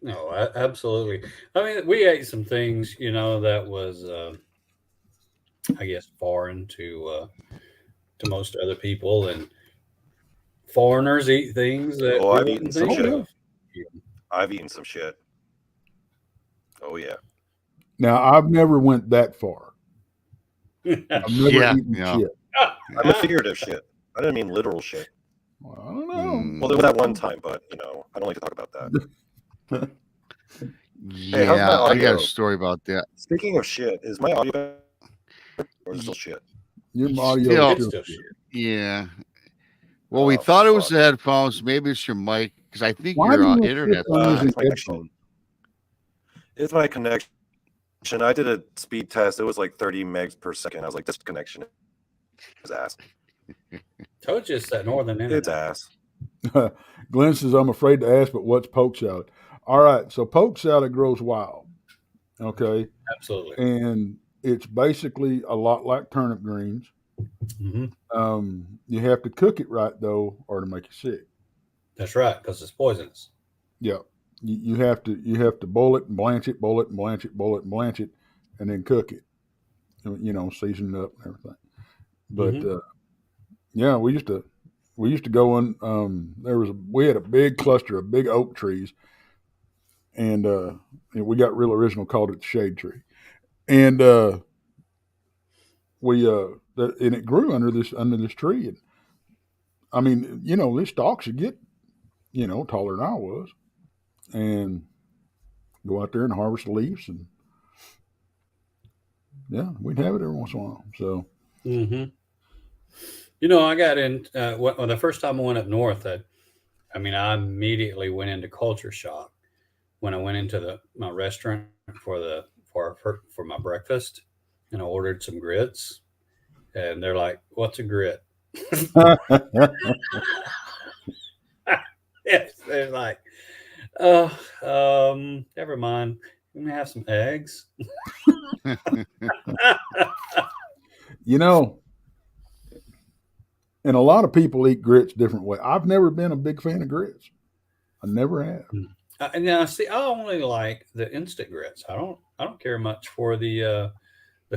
No, absolutely. I mean, we ate some things, you know, that was, I guess, foreign to most other people, and foreigners eat things that Oh, we I've wouldn't eaten some think shit. of. I've eaten some shit. Oh yeah. Now I've never went that far. I've never eaten shit. I meant figurative shit. I didn't mean literal shit. Well, I don't know. Well, there was that one time, but you know, I don't like to talk about that. Yeah, how's my I got audio? a story about that. Speaking of shit, is my audio better or is it still shit? Your It's audio It's is still still shit. Yeah. Well, we Oh, thought it was fuck. the headphones. Maybe it's your mic, because I think Why do your you internet. insist on using it's my connection. headphones? It's my connection. I did a speed test. It was like 30 megs per second. I was like, this connection is ass. Told you it's that northern internet. It's ass. Glenn says, I'm afraid to ask, but what's poke salad? All right, so poke salad grows wild. Okay. Absolutely. And it's basically a lot like turnip greens. You have to cook it right though, or to make you sick. That's right, because it's poisonous. Yeah. You have to boil it and blanch it, boil it and blanch it, boil it and blanch it, and then cook it. You know, season it up and everything. But yeah, we used to go in. We had a big cluster of big oak trees, and we got real original, called it the shade tree, and and it grew under this tree, and I mean, you know, this stalk should get, you know, taller than I was, and go out there and harvest the leaves, and yeah, we'd have it every once in a while. So, you know, I got in the first time I went up north. I immediately went into culture shock when I went into my restaurant for my breakfast, and I ordered some grits, and they're like, "What's a grit?" Yes, they're like, never mind. Let me have some eggs. you know, And a lot of people eat grits different way. I've never been a big fan of grits. I never have. And now, see, I only like the instant grits. I don't care much for the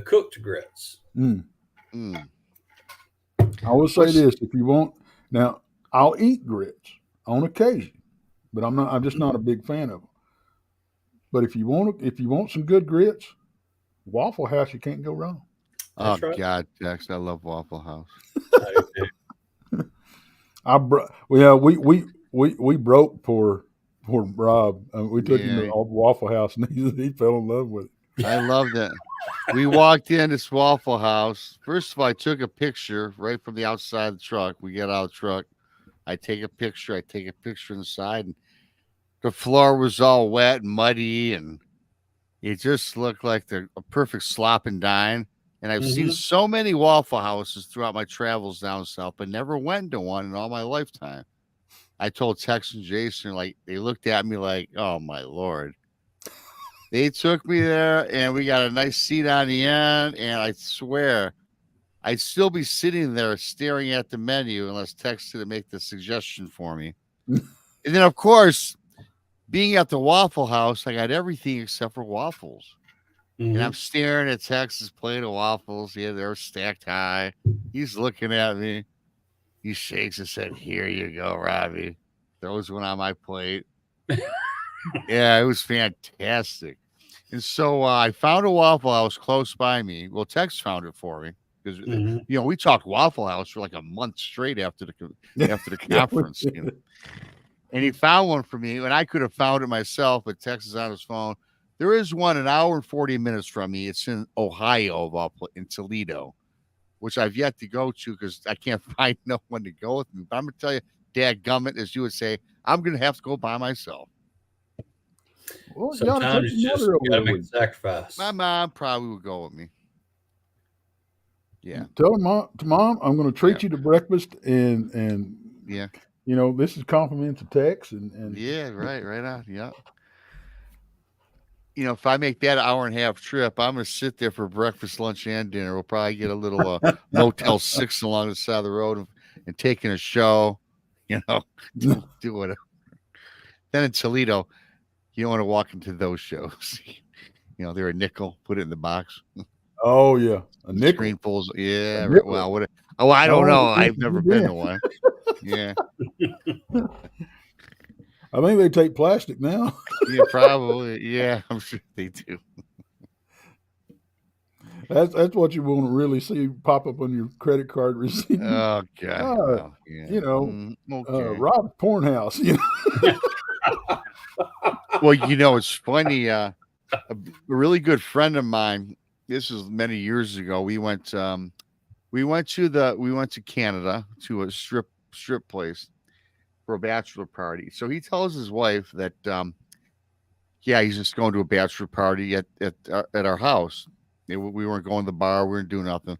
cooked grits. Mm. Mm. I will say this: if you want, now I'll eat grits on occasion, but I'm just not a big fan of them. But if you want some good grits, Waffle House, you can't go wrong. That's Oh right. God, Dex, I love Waffle House. We broke for Rob. We took him to Yeah. Waffle House, and he fell in love with it. I loved it. We walked in this Waffle House. First of all, I took a picture right from the outside of the truck. We get out of the truck. I take a picture. I take a picture inside, and the floor was all wet and muddy, and it just looked like a perfect slop and dine. And I've seen so many Waffle Houses throughout my travels down south, but never went to one in all my lifetime. I told Tex and Jason, like, they looked at me like, oh my Lord. They took me there, and we got a nice seat on the end, and I swear I'd still be sitting there staring at the menu unless Tex didn't make the suggestion for me. And then, of course, being at the Waffle House, I got everything except for waffles. And I'm staring at Tex's plate of waffles. Yeah, they're stacked high. He's looking at me. He shakes and said, "Here you go, Robbie." Throws one on my plate. Yeah, it was fantastic. And so I found a Waffle House close by me. Well, Tex found it for me because we talked Waffle House for like a month straight after the conference. You know? And he found one for me, and I could have found it myself, but Tex is on his phone. There is one an hour and 40 minutes from me. It's in Ohio, in Toledo, which I've yet to go to because I can't find no one to go with me. But I'm going to tell you, dadgummit, as you would say, I'm going to have to go by myself. Well, sometimes you just got to make a sacrifice. My mom probably would go with me. Yeah. Tell mom, I'm going to treat you to breakfast, and yeah, this is compliments of Tex, and yeah, right on, yeah. If I make that hour and a half trip, I'm going to sit there for breakfast, lunch, and dinner. We'll probably get a little Motel 6 along the side of the road and taking a show, do whatever. Then in Toledo, you don't want to walk into those shows. They're a nickel, put it in the box. Oh, yeah. A nickel. Screen pulls. Yeah. Right. Well, I don't know. I've never been to one. Yeah. I think they take plastic now. Yeah, probably. Yeah, I'm sure they do. That's what you want to really see pop up on your credit card receipt. Oh God! Well, yeah. Okay. Rob's Porn House. Well, it's funny. A really good friend of mine. This was many years ago. We went to Canada to a strip place for a bachelor party. So he tells his wife that, he's just going to a bachelor party at our house. We weren't going to the bar. We weren't doing nothing,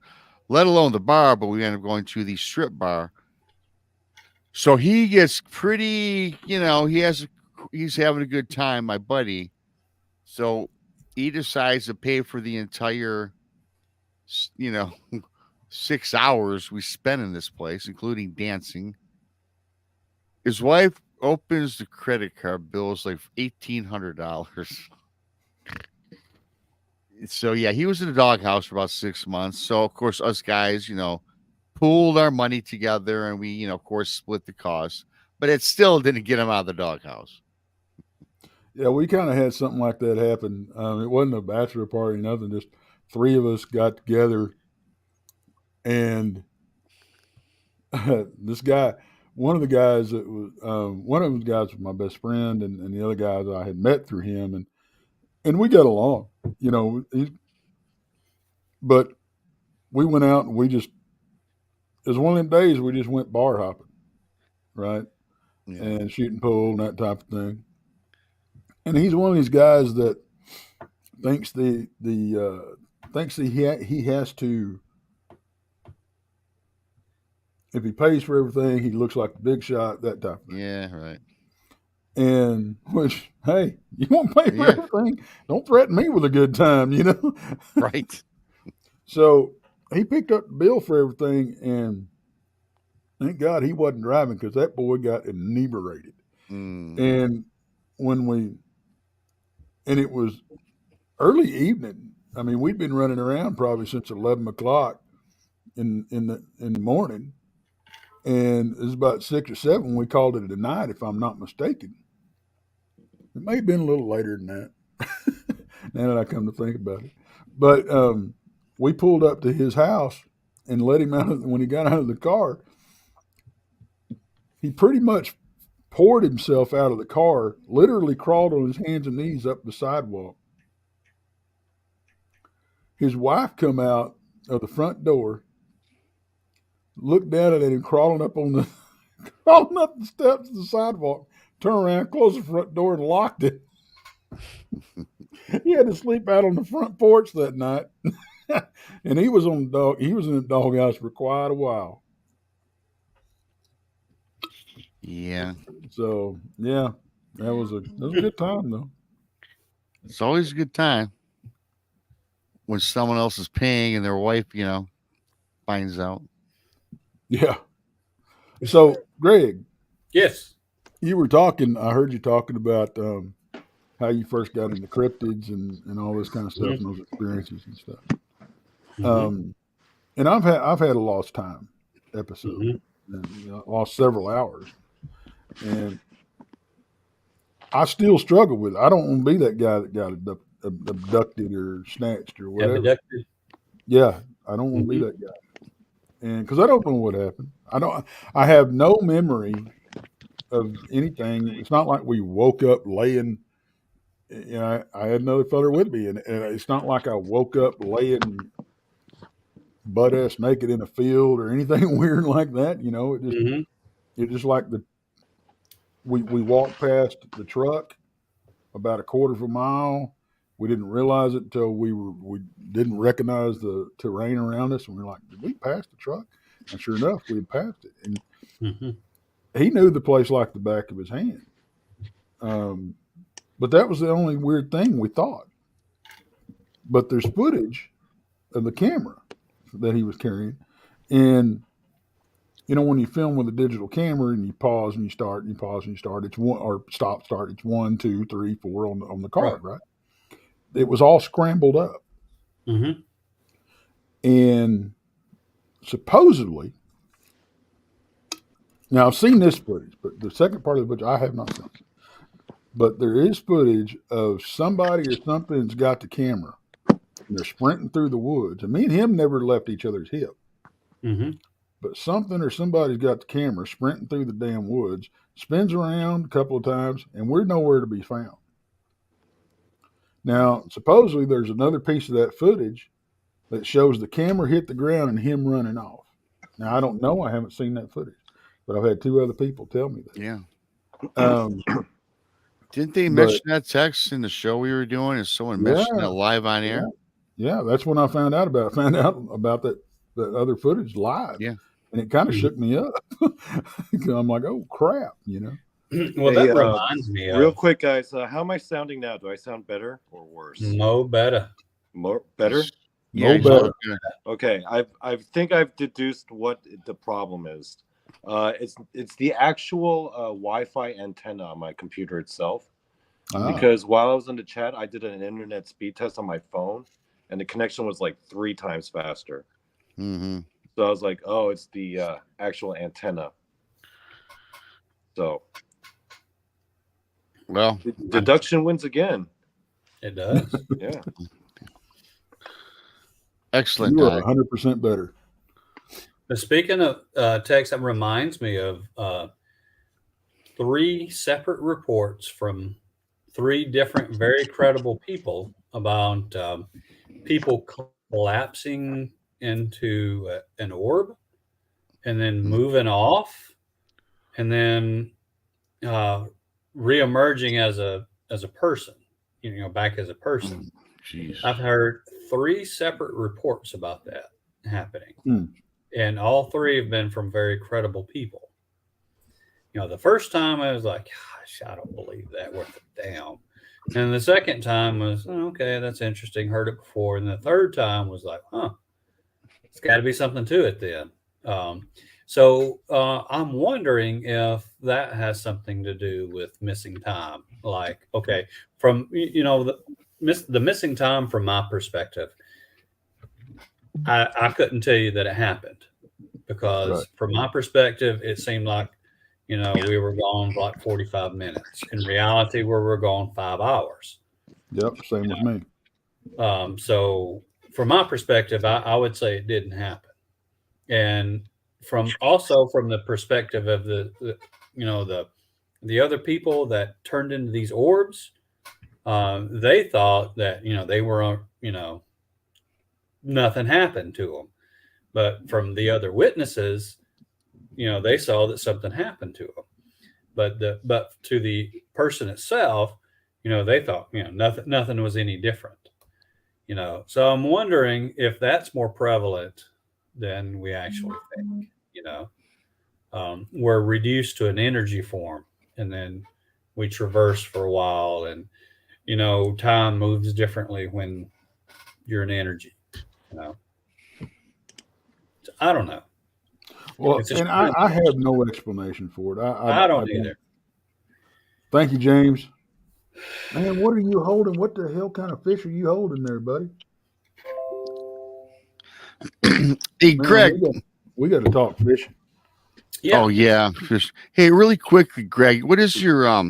let alone the bar, but we ended up going to the strip bar. So he gets pretty, he's having a good time, my buddy. So he decides to pay for the entire, 6 hours we spent in this place, including dancing. His wife opens the credit card bills like $1,800. So yeah, he was in the doghouse for about 6 months. So of course, us guys, pooled our money together, and we, of course, split the cost. But it still didn't get him out of the doghouse. Yeah, we kind of had something like that happen. It wasn't a bachelor party, nothing. Just three of us got together, and this guy. One of the guys that was one of those guys was my best friend, and the other guys I had met through him, and we got along, but we went out and it was one of them days we just went bar hopping, right, and shooting pool and that type of thing. And he's one of these guys that thinks he has to. If he pays for everything, he looks like a big shot, that type of thing. Yeah, right. And which, hey, you won't pay for everything. Don't threaten me with a good time, Right. So he picked up the bill for everything, and Thank God he wasn't driving because that boy got inebriated. Mm. And and it was early evening. I mean, we'd been running around probably since 11 o'clock in the morning, and it was about 6 or 7. We called it a night, if I'm not mistaken. It may have been a little later than that. Now that I come to think about it, but we pulled up to his house and let him out. When he got out of the car, he pretty much poured himself out of the car, literally crawled on his hands and knees up the sidewalk. His wife come out of the front door, looked down at him crawling up the steps of the sidewalk, turned around, closed the front door, and locked it. He had to sleep out on the front porch that night, and he was in the doghouse for quite a while. Yeah. So yeah, that was a good time though. It's always a good time when someone else is paying and their wife, finds out. Yeah. So Greg, Yes. you were talking. I heard you talking about how you first got into cryptids and all this kind of stuff and those experiences and stuff. And I've had a lost time episode, and lost several hours, and I still struggle with it. I don't want to be that guy that got abducted or snatched or whatever. Abducted. Yeah, I don't want to be that guy, and because I don't know what happened. I have no memory of anything. It's not like we woke up laying. I had another fella with me, and it's not like I woke up laying butt ass naked in a field or anything weird like that. It just like we walked past the truck about a quarter of a mile. We didn't realize it until we didn't recognize the terrain around us, and we were like, "Did we pass the truck?" And sure enough, we had passed it, and he knew the place like the back of his hand. But that was the only weird thing we thought. But there's footage of the camera that he was carrying. And, when you film with a digital camera and you pause and you start and you pause and you start, it's one, or stop, start, it's 1, 2, 3, 4 on the card, right? It was all scrambled up. And supposedly, now I've seen this footage, but the second part of the footage I have not seen. But there is footage of somebody or something's got the camera, and they're sprinting through the woods. And me and him never left each other's hip. But something or somebody's got the camera sprinting through the damn woods, spins around a couple of times, and we're nowhere to be found. Now, supposedly there's another piece of that footage that shows the camera hit the ground and him running off. Now, I don't know. I haven't seen that footage, but I've had 2 other people tell me that. Yeah. Didn't they mention that text in the show we were doing? Is someone mentioned that live on air? Yeah, that's when I found out about it. I found out about that other footage live. Yeah. And it kind of shook me up. I'm like, oh, crap, Well, that reminds me of... Real quick, guys, how am I sounding now? Do I sound better or worse? No better. More better? Yeah, no better. Okay, I think I've deduced what the problem is. It's the actual Wi-Fi antenna on my computer itself. Because while I was in the chat, I did an internet speed test on my phone, and the connection was like 3 times faster. So I was like, "Oh, it's the actual antenna." So, well, deduction wins again. It does. Yeah. Excellent. You are 100% better. But speaking of text, that reminds me of 3 separate reports from 3 different, very credible people about people collapsing into an orb and then moving off and then reemerging as a person, back as a person. Jeez. I've heard 3 separate reports about that happening. And all 3 have been from very credible people. The first time I was like, gosh, I don't believe that, worth a damn. And the second time was, okay, that's interesting. Heard it before. And the third time was like, it's got to be something to it then. So I'm wondering if that has something to do with missing time. Like, okay, from the missing time from my perspective, I couldn't tell you that it happened because Right. from my perspective, it seemed like we were gone for like 45 minutes. In reality, we were gone 5 hours. Yep. Same with me. So from my perspective, I would say it didn't happen. And from the perspective of the other people that turned into these orbs, they thought that they were nothing happened to them. But from the other witnesses, they saw that something happened to them. But to the person itself, they thought nothing was any different. So I'm wondering if that's more prevalent than we actually think. We're reduced to an energy form, and then we traverse for a while, and time moves differently when you're in energy. I don't know. Well, It's a and I have no explanation for it. I don't either. Thank you, James. Man, what are you holding? What the hell kind of fish are you holding there, buddy? Hey, Man, Greg. we got to talk fishing. Yeah. Oh yeah. Hey, really quickly, Greg, what is your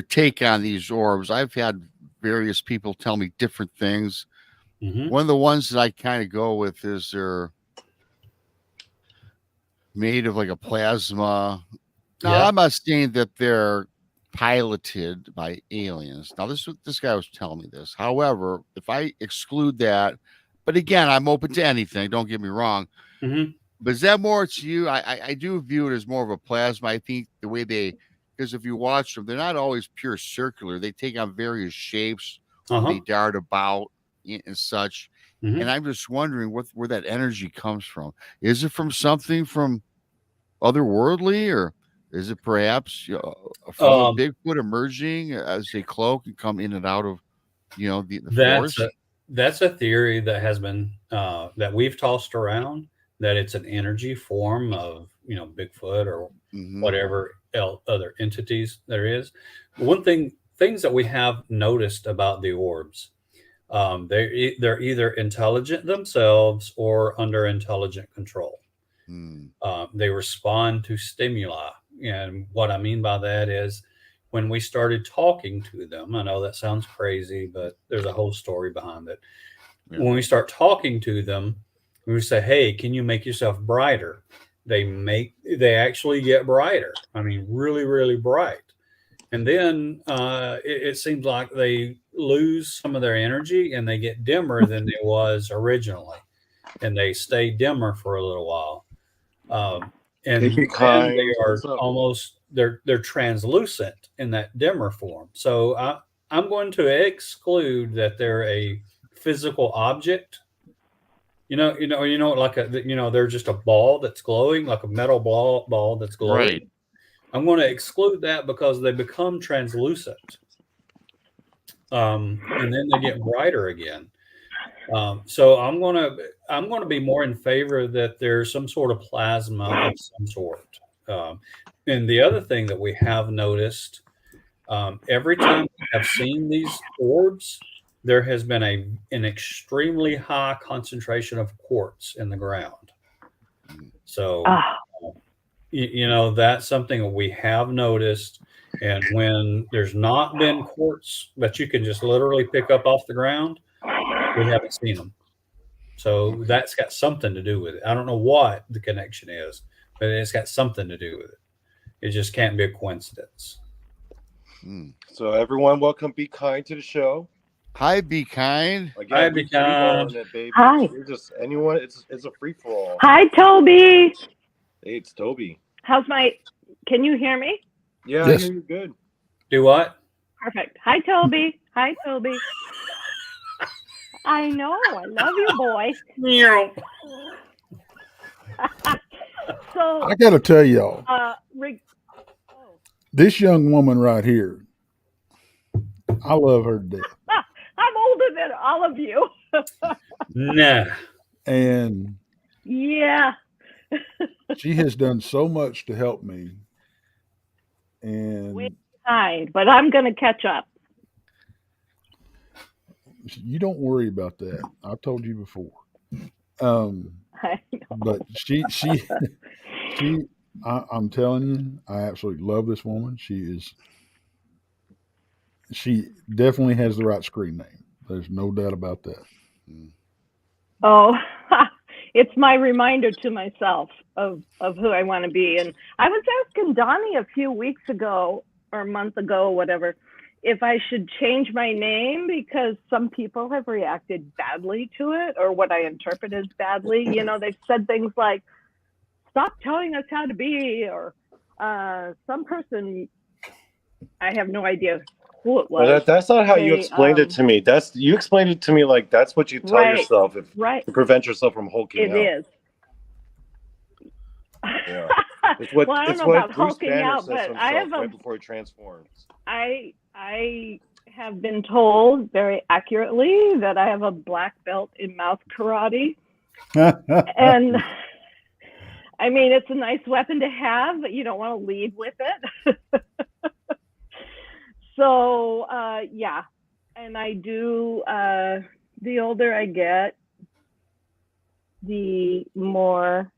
take on these orbs? I've had various people tell me different things. Mm-hmm. One of the ones that I kind of go with is they're made of like a plasma. Now, Yeah. I'm not saying that they're piloted by aliens. Now, this guy was telling me this. However, if I exclude that, but again, I'm open to anything. Don't get me wrong. Mm-hmm. But is that more to you? I do view it as more of a plasma. I think the way because if you watch them, they're not always pure circular. They take on various shapes. They dart about and such. Mm-hmm. And I'm just wondering where that energy comes from. Is it from something from otherworldly, or is it perhaps from a Bigfoot emerging as they cloak and come in and out of the forest? That's a theory that has been that we've tossed around, that it's an energy form of Bigfoot or whatever other entities there is. Things that we have noticed about the orbs, they're either intelligent themselves or under intelligent control. They respond to stimuli, and what I mean by that is when we started talking to them, I know that sounds crazy, but there's a whole story behind it. Yeah. When we start talking to them, we say, "Hey, can you make yourself brighter?" They actually get brighter. I mean, really, really bright. And then it seems like they lose some of their energy and they get dimmer than it was originally, and they stay dimmer for a little while. And then they are almost they're translucent in that dimmer form. So I'm going to exclude that they're a physical object. Like they're just a ball that's glowing, like a metal ball that's glowing. Right. I'm going to exclude that because they become translucent, and then they get brighter again. So I'm going to be more in favor that there's some sort of plasma of some sort. And the other thing that we have noticed, every time we have seen these orbs, there has been an extremely high concentration of quartz in the ground. So, that's something that we have noticed. And when there's not been quartz that you can just literally pick up off the ground, we haven't seen them. So that's got something to do with it. I don't know what the connection is, but it's got something to do with it. It just can't be a coincidence. So everyone, welcome Be Kind to the show. Hi, Be Kind. Again, hi, Be Kind. Hi. You're just anyone. It's a free for all. Hi, Toby. Hey, it's Toby. Can you hear me? Yeah, yes. I hear you good. Do what? Perfect. Hi, Toby. Hi, Toby. I know. I love you, boy. So I got to tell y'all, this young woman right here, I love her to death. I'm older than all of you. Nah. And yeah. She has done so much to help me, and Way behind, but I'm going to catch up. you don't worry about that. I've told you before. I know. But I'm telling you, I absolutely love this woman. She definitely has the right screen name. There's no doubt about that. Oh, it's my reminder to myself of who I want to be. And I was asking Donny a few weeks ago or a month ago, whatever, if I should change my name because some people have reacted badly to it or what I interpret as badly. You know, they've said things like, stop telling us how to be, or some person, I have no idea who it was. But that's not how you explained it to me. You explained it to me like that's what you tell Right, yourself right. to prevent yourself from hulking out. It is. Yeah. It's what, Well, I don't it's know what about Bruce hulking Banner out, says but to I himself have right before he transforms. I have been told very accurately that I have a black belt in mouth karate. And I mean, it's a nice weapon to have, but you don't want to lead with it. So, yeah. And I do, the older I get, the more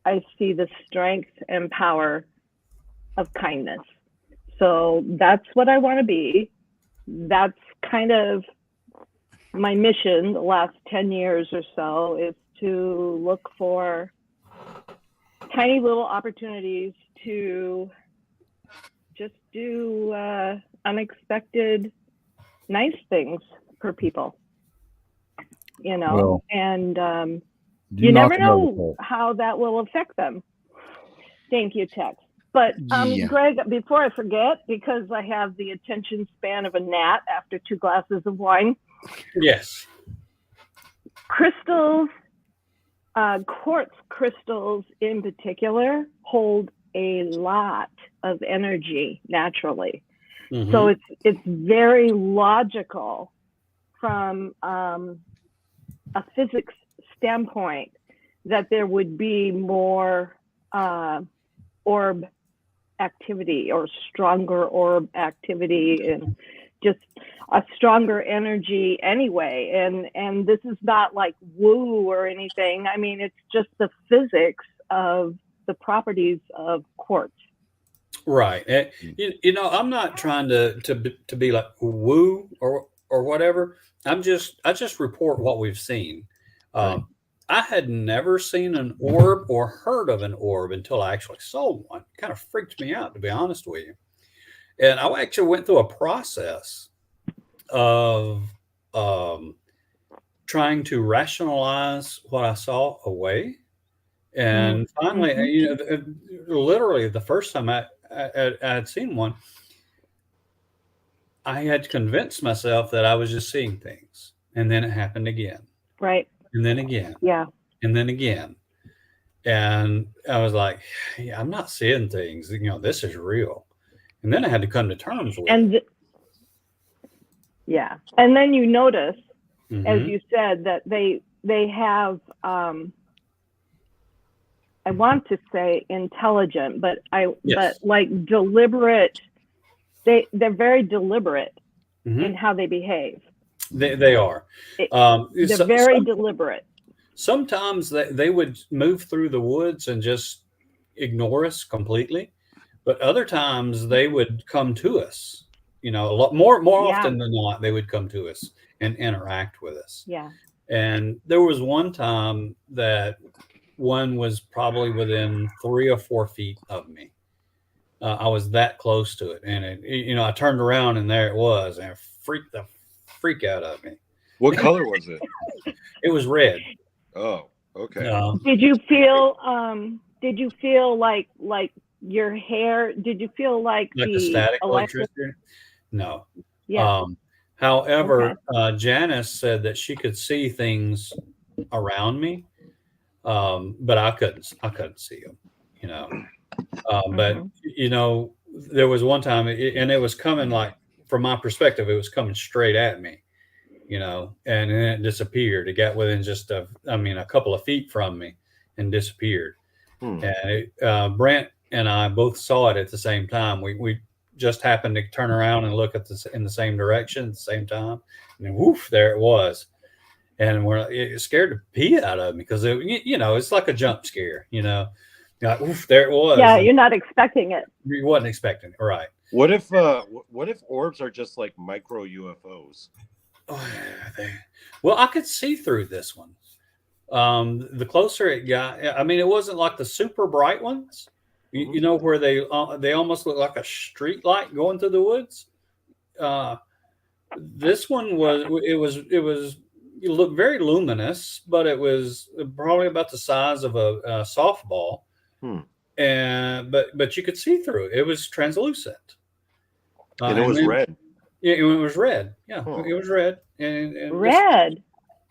I see the strength and power of kindness. So that's what I want to be. That's kind of my mission the last 10 years or so, is to look for tiny little opportunities to just do unexpected nice things for people, you know. Well, and you you knock never it out of the know park. how that will affect them. Thank you, Tex. But Yeah. Greg, before I forget, because I have the attention span of a gnat after 2 glasses of wine, Yes. crystals, quartz crystals in particular, hold a lot of energy naturally. Mhm. So it's very logical from a physics standpoint that there would be more orb activity or stronger orb activity and just a stronger energy anyway. And this is not like woo or anything. I mean, it's just the physics of the properties of quartz. Right. You know, I'm not trying to be like woo or whatever. I just report what we've seen. Right. I had never seen an orb or heard of an orb until I actually saw one. It kind of freaked me out, to be honest with you. And I actually went through a process of trying to rationalize what I saw away. And finally, Mhm. you know, literally the first time I had seen one, I had convinced myself that I was just seeing things. And then it happened again. Right. And then again. Yeah. And then again. And I was like, yeah, I'm not seeing things. You know, this is real. And then I had to come to terms with it. And yeah. And then you notice, as Mhm. you said, that they have I want to say intelligent, but Yes. but like deliberate. They're very deliberate Mhm. in how they behave. They are. They're very deliberate. Sometimes they would move through the woods and just ignore us completely, but other times they would come to us. You know, a lot more Yeah. often than not, they would come to us and interact with us. Yeah. And there was one time that one was probably within 3 or 4 feet of me. I was that close to it, and you know, I turned around and there it was, and it freaked the freak out of me. What color was it? It was red. Oh, okay. Did you feel like your hair? Did you feel like Like the the static electric? electricity? No. Yeah. However, Janice said that she could see things around me, but I couldn't see them. You know, but you know, there was one time, and it was coming like from my perspective, it was coming straight at me. You know, and then it disappeared. It got within just a couple of feet from me and disappeared. And Brent and I both saw it at the same time. We just happened to turn around and look at this in the same direction at the same time, and then woof, there it was. And it scared the pee out of me because it's like a jump scare, like, oof, there it was. Yeah, you're not expecting it. You wasn't expecting it, right? What if orbs are just like micro UFOs? Well, I could see through this one. The closer it got, I mean, it wasn't like the super bright ones, you know, where they almost look like a street light going through the woods. This one it looked very luminous, but it was probably about the size of a softball. And but you could see through it. It was translucent. And it was red. Yeah, it was red. Yeah, it was red. And red.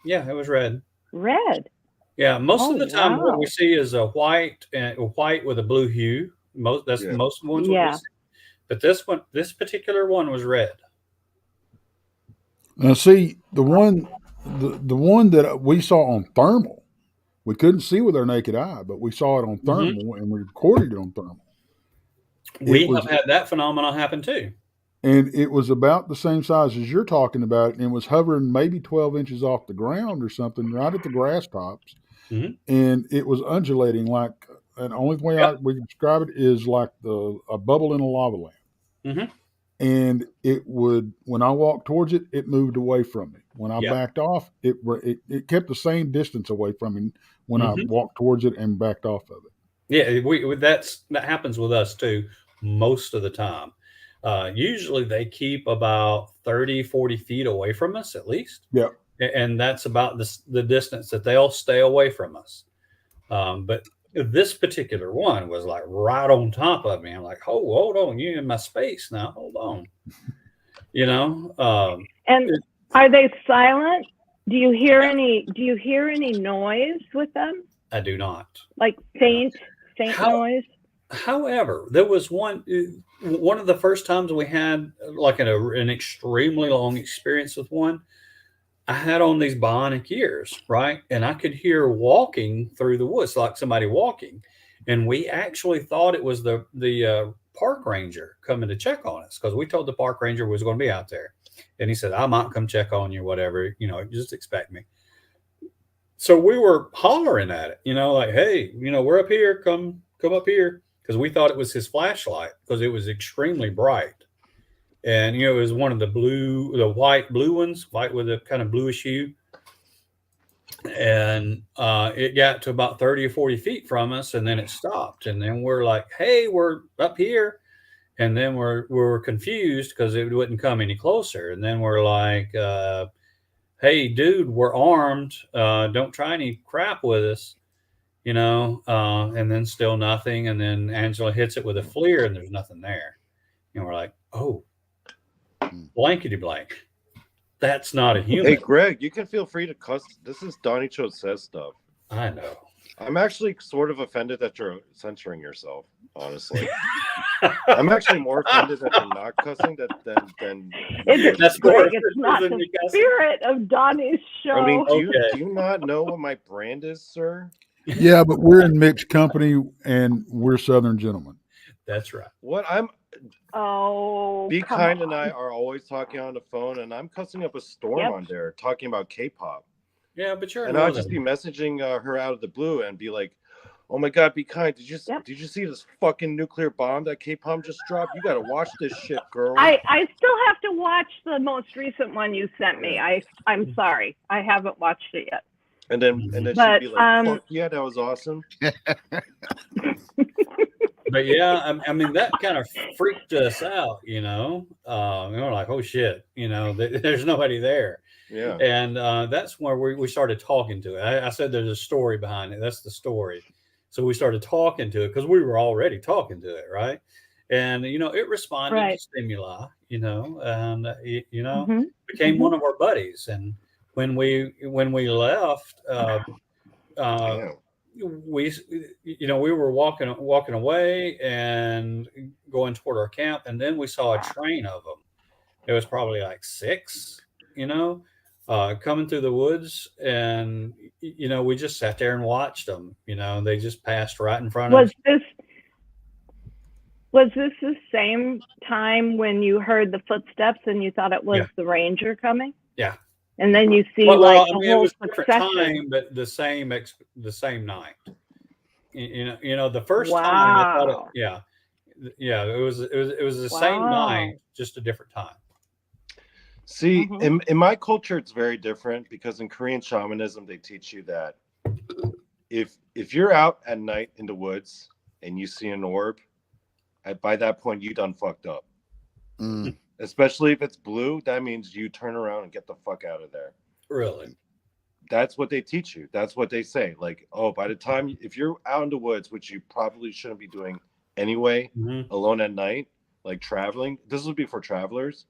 Yeah, it was red. Red. Yeah, most of the time what we see is a white with a blue hue. Most of the ones we see. But this particular one was red. Now, see, the one that we saw on thermal, we couldn't see with our naked eye, but we saw it on thermal and we recorded it on thermal. We have had that phenomenon happen too. And it was about the same size as you're talking about, and it was hovering maybe 12 inches off the ground or something, right at the grass tops. And it was undulating like, and the only way we can describe it is like a bubble in a lava lamp. And it would, when I walked towards it, it moved away from me. When I backed off, it kept the same distance away from me when I walked towards it and backed off of it. Yeah, that happens with us too most of the time. Usually they keep about 30, 40 feet away from us at least. Yeah. And that's about the distance that they'll stay away from us. But this particular one was like right on top of me. I'm like, oh, hold on, you're in my space now. Hold on. And are they silent? Do you hear any noise with them? I do not. Like faint noise? However, there was one of the first times we had like an extremely long experience with one. I had on these bionic ears, right? And I could hear walking through the woods, like somebody walking. And we actually thought it was the park ranger coming to check on us because we told the park ranger was going to be out there. And he said, I might come check on you, whatever, just expect me. So we were hollering at it, like, hey, we're up here, come up here. Because we thought it was his flashlight because it was extremely bright. And, it was one of the white blue ones, white with a kind of bluish hue. And it got to about 30 or 40 feet from us, and then it stopped. And then we're like, hey, we're up here. And then we're confused because it wouldn't come any closer. And then we're like, hey, dude, we're armed. Don't try any crap with us. And then still nothing. And then Angela hits it with a FLIR and there's nothing there. And we're like, oh, blankety blank. That's not a human. Hey, Greg, you can feel free to cuss. This is Donny Cho Says Stuff. I know. I'm actually sort of offended that you're censoring yourself, honestly. I'm actually more offended that you're not cussing than That's Greg. It's not the spirit of Donny's show. I mean, do you not know what my brand is, sir? Yeah, but we're in mixed company and we're Southern gentlemen. That's right. Be Kind and I are always talking on the phone, and I'm cussing up a storm on there talking about K-pop. Yeah, but and I'll just be messaging her out of the blue and be like, "Oh my God, Be Kind! Did you see this fucking nuclear bomb that K-pop just dropped? You gotta watch this shit, girl." I still have to watch the most recent one you sent me. I'm sorry, I haven't watched it yet. And then she'd be like, "Fuck yeah, that was awesome." But yeah, I mean that kind of freaked us out, we were like, "Oh shit," there's nobody there. Yeah, and that's where we started talking to it. I said there's a story behind it. That's the story. So we started talking to it because we were already talking to it, right? And it responded to stimuli, and it became one of our buddies. And when we left, we were walking away and going toward our camp, and then we saw a train of them. It was probably like 6, coming through the woods, and we just sat there and watched them. And they just passed right in front of us. Was this the same time when you heard the footsteps and you thought it was the ranger coming? Yeah. And then you see Well, like I mean, a it whole was different succession. time, but the same night. The first time I thought Wow. it was the same night, just a different time. See, in my culture, it's very different because in Korean shamanism, they teach you that if you're out at night in the woods and you see an orb, by that point you done fucked up. Especially if it's blue, that means you turn around and get the fuck out of there. Really? That's what they teach you. That's what they say. Like, oh, by the time if you're out in the woods, which you probably shouldn't be doing anyway, alone at night, like traveling. This would be for travelers.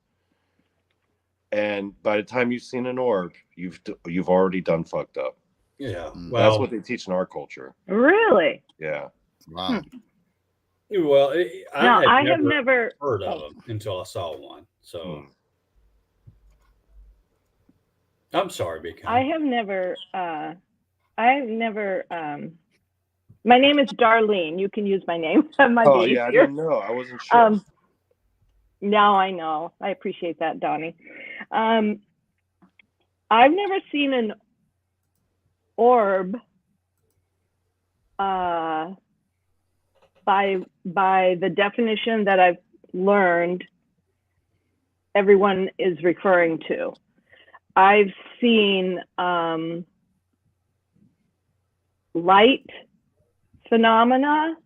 And by the time you've seen an orb, you've already done fucked up. Yeah, well, that's what they teach in our culture. Really? Yeah. Wow. Well, I have never heard of them until I saw one. So I'm sorry, BK. I have never. My name is Darlene. You can use my name. That might be easier. I didn't know. I wasn't sure. Now I know. I appreciate that, Donny. I've never seen an orb by the definition that I've learned everyone is referring to. I've seen light phenomena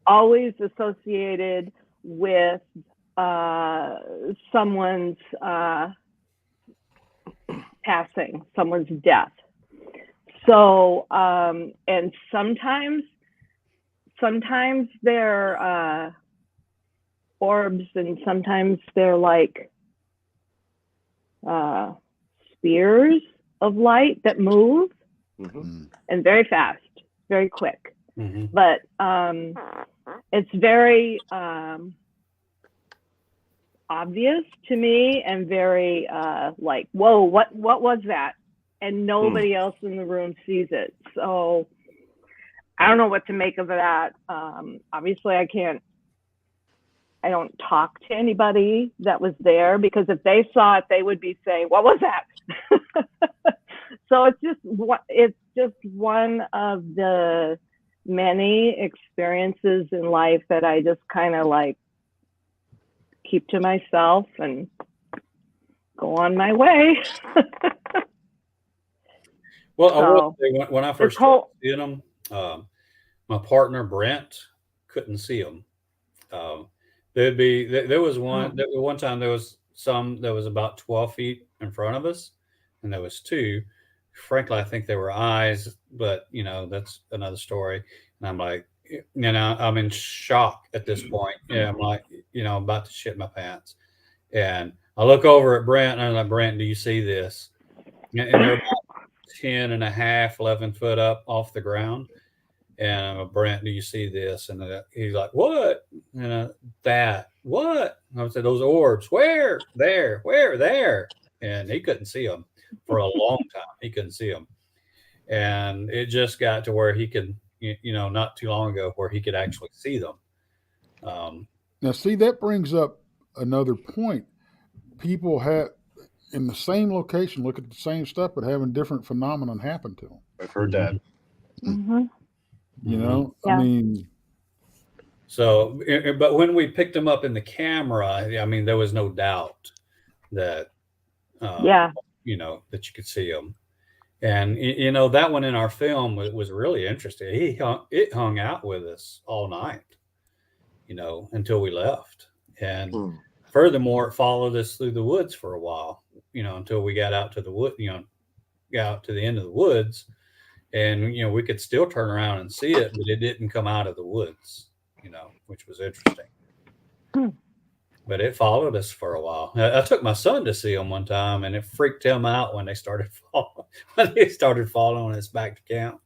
always associated with someone's passing, someone's death. So, and sometimes they're orbs, and sometimes they're like spears of light that move and very fast, very quick. But it's very obvious to me and very like, whoa, what was that? And nobody else in the room sees it. So I don't know what to make of that. Obviously I don't talk to anybody that was there, because if they saw it, they would be saying, what was that? So it's just one of the many experiences in life that I just kind of like keep to myself and go on my way. Well, I will say, when I first started seeing them, my partner Brent couldn't see them. There was one time there was some that was about 12 feet in front of us, and there was two. Frankly, I think they were eyes, but that's another story. And I'm like, I'm in shock at this point. Yeah, I'm like, I'm about to shit my pants. And I look over at Brent, and I'm like, Brent, do you see this? And they're about 10 and a half, 11 foot up off the ground. And I'm like, Brent, do you see this? And he's like, what? That, what? And I said, those orbs, where? There, where? There. And he couldn't see them for a long time. He couldn't see them. And it just got to where he could, not too long ago, where he could actually see them. Now, see, that brings up another point. People have, in the same location, look at the same stuff, but having different phenomenon happen to them. I've heard that. I mean. So, but when we picked them up in the camera, I mean, there was no doubt that, that you could see them. And, that one in our film was really interesting. It hung out with us all night, until we left. And furthermore, it followed us through the woods for a while, until we got out to the wood, got out to the end of the woods. And, we could still turn around and see it, but it didn't come out of the woods, which was interesting. But it followed us for a while. I took my son to see them one time, and it freaked him out when they started following us back to camp.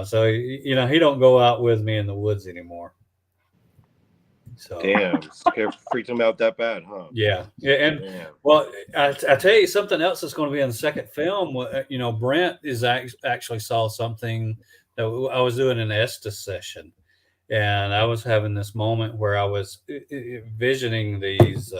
So, he don't go out with me in the woods anymore. So Damn, freaked him out that bad, huh? yeah, and Damn. well, I tell you something else that's going to be in the second film. You know, Brent is actually saw something that I was doing an Estes session, and I was having this moment where I was visioning these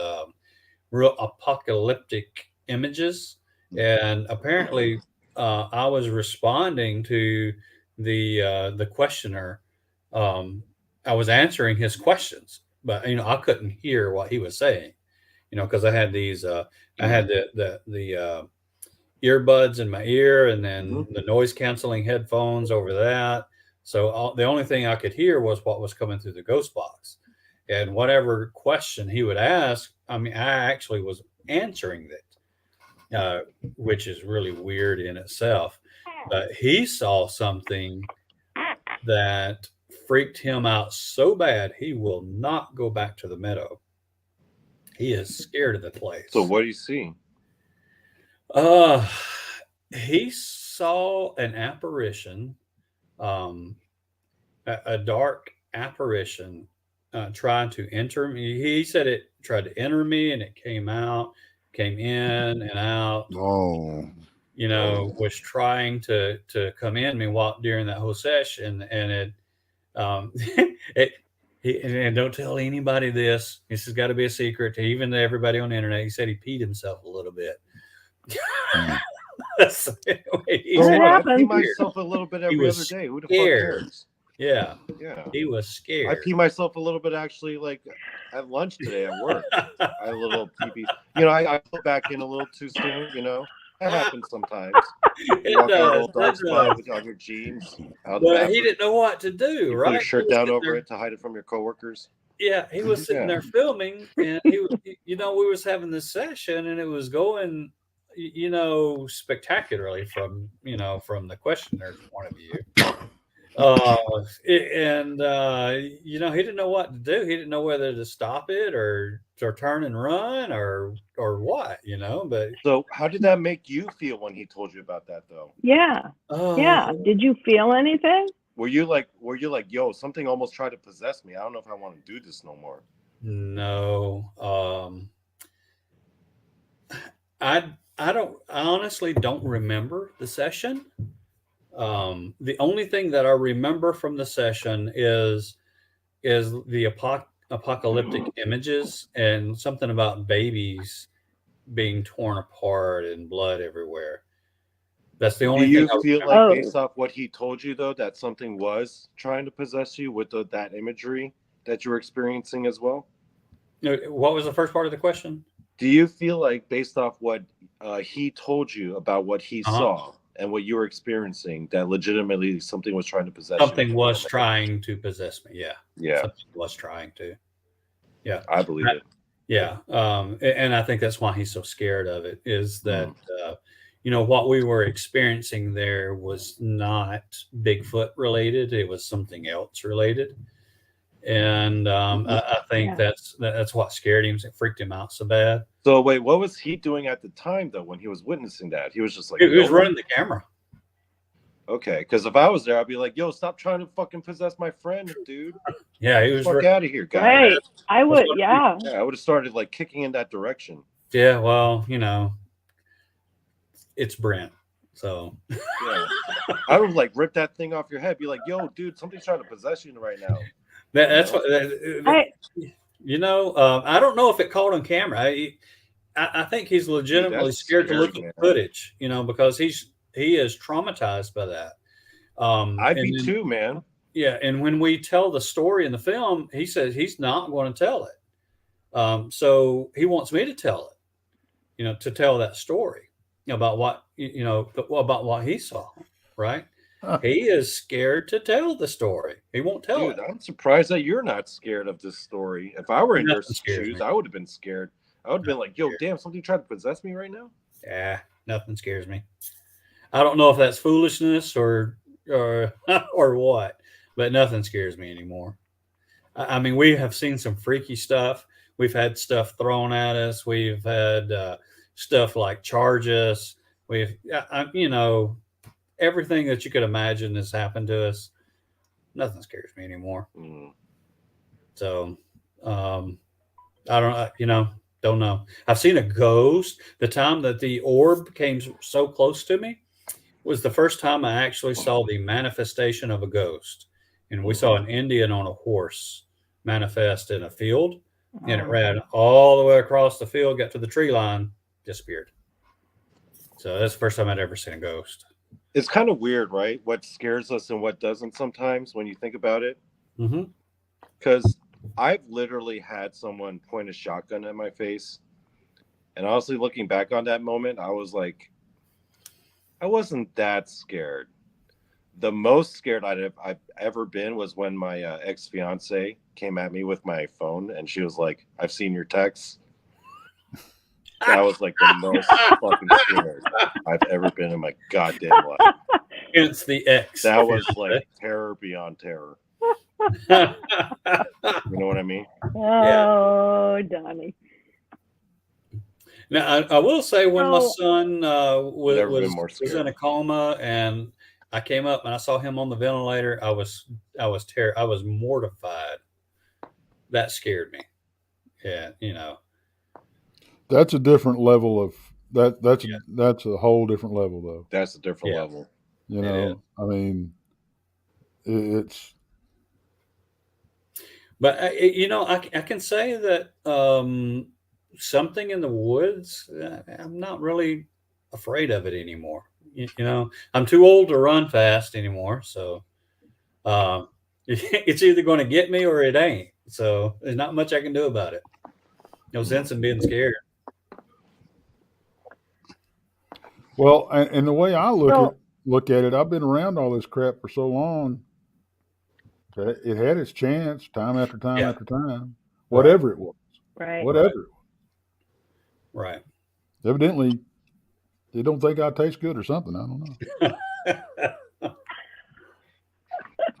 real apocalyptic images, and apparently I was responding to the questioner. I was answering his questions, but you know I couldn't hear what he was saying. You know, because I had these, I had the earbuds in my ear, and then the noise canceling headphones over that. So the only thing I could hear was what was coming through the ghost box, and whatever question he would ask, I mean, I actually was answering it, which is really weird in itself. But he saw something that freaked him out so bad he will not go back to the meadow. He is scared of the place. So what do you see? He saw an apparition, a dark apparition trying to enter me. He said it tried to enter me and it came in and out. Oh, You know, was trying to come in me while during that whole session, and it and don't tell anybody this. This has got to be a secret to even to everybody on the internet. He said he peed himself a little bit. So anyway, What I pee happened? myself a little bit every other day. Who the fuck cares? Yeah, Yeah. he was scared. I pee myself a little bit actually, like at lunch today at work. I had a little pee. You know, I put back in a little too soon. You know, that happens sometimes. It Walk out a does. little dark It spot does. with on your jeans. But he didn't know what to do. You Right? put your shirt He was down sitting over there- it to hide it from your coworkers. Yeah, he was sitting Yeah. there filming, and he was, you know, we was having this session, and it was going, you know, spectacularly from the questioner's point of view. You know, he didn't know what to do. He didn't know whether to stop it or turn and run or what, you know. But So how did that make you feel when he told you about that, though? Yeah. Yeah. Did you feel anything? Were you like, yo, something almost tried to possess me? I don't know if I want to do this no more. No. I honestly don't remember the session. The only thing that I remember from the session is the apocalyptic images and something about babies being torn apart and blood everywhere. That's the only Do you thing. feel I like, Oh. based off what he told you, though, that something was trying to possess you with that imagery that you were experiencing as well? What was the first part of the question? Do you feel like, based off what he told you about what he Uh-huh. saw and what you were experiencing, that legitimately something was trying to possess you? Something was trying to possess me. Yeah. Yeah, Something was trying to. Yeah. I believe it. Yeah. And I think that's why he's so scared of it, is that, you know, what we were experiencing there was not Bigfoot related. It was something else related. And I think that's what scared him. It freaked him out so bad. So wait, what was he doing at the time, though, when he was witnessing that? He was just like, He was running the camera. Okay, because if I was there, I'd be like, yo, stop trying to fucking possess my friend, dude. Yeah, he was. Fuck out of here, guys. Right. I would. Yeah. Yeah, I would have started like kicking in that direction. Yeah, well, you know, it's Brent. So Yeah. I would like rip that thing off your head, be like, yo, dude, something's trying to possess you right now. that's what. You know, I don't know if it caught on camera. I think he's legitimately that's scared to scary, look man. at footage, you know, because he is traumatized by that. I'd be too, man. Yeah, and when we tell the story in the film, he says he's not going to tell it. So he wants me to tell it, you know, to tell that story about what about what he saw, right? Huh. He is scared to tell the story. He won't tell Dude, it. I'm surprised that you're not scared of this story. If I were in your Nothing scares shoes, me. I would have been scared. I would have been like, yo, scared. damn, something tried to possess me right now? Yeah, nothing scares me. I don't know if that's foolishness or what, but nothing scares me anymore. I mean, we have seen some freaky stuff. We've had stuff thrown at us. We've had stuff like charge us. You know, everything that you could imagine has happened to us. Nothing scares me anymore. Mm. So I don't know. I've seen a ghost. The time that the orb came so close to me was the first time I actually saw the manifestation of a ghost. And we saw an Indian on a horse manifest in a field, and it ran all the way across the field, got to the tree line, disappeared. So that's the first time I'd ever seen a ghost. It's kind of weird, right? What scares us and what doesn't sometimes when you think about it. Because I've literally had someone point a shotgun at my face. And honestly, looking back on that moment, I was like, I wasn't that scared. The most scared I've ever been was when my ex-fiance came at me with my phone and she was like, I've seen your texts. That was like the most fucking scared I've ever been in my goddamn life. It's the X. That was like terror beyond terror. You know what I mean? Oh, Donny. Now, I will say when my son was in a coma and I came up and I saw him on the ventilator, I was mortified. That scared me. Yeah, That's a different level of that. That's a whole different level, though. That's a different level. You know, I mean, it's. But I can say that something in the woods, I'm not really afraid of it anymore. I'm too old to run fast anymore, so it's either going to get me or it ain't. So there's not much I can do about it. No sense in being scared. Well, and the way I look at it, I've been around all this crap for so long. It had its chance time after time after time, whatever it was. Right. Whatever it was. Right. Evidently, they don't think I taste good or something. I don't know.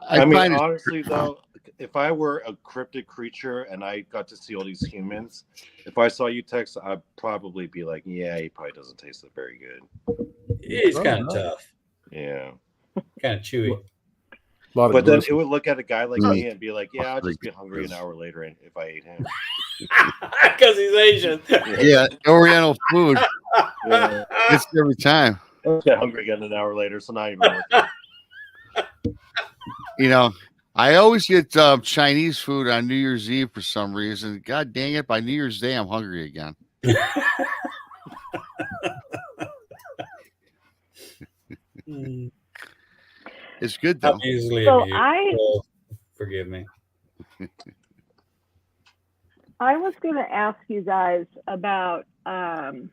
I mean, honestly, though, if I were a cryptid creature and I got to see all these humans, if I saw you text, I'd probably be like, yeah, he probably doesn't taste very good. He's kind of tough. Yeah. Kind of chewy. But then it would look at a guy like me and be like, yeah, I'll just be hungry an hour later if I ate him. Because he's Asian. Yeah, Oriental food. It's every time. I'll get hungry again an hour later, so not even working. I always get Chinese food on New Year's Eve for some reason. God dang it, by New Year's Day, I'm hungry again. It's good, though. I'm easily So amused. Forgive me. I was going to ask you guys about, I'm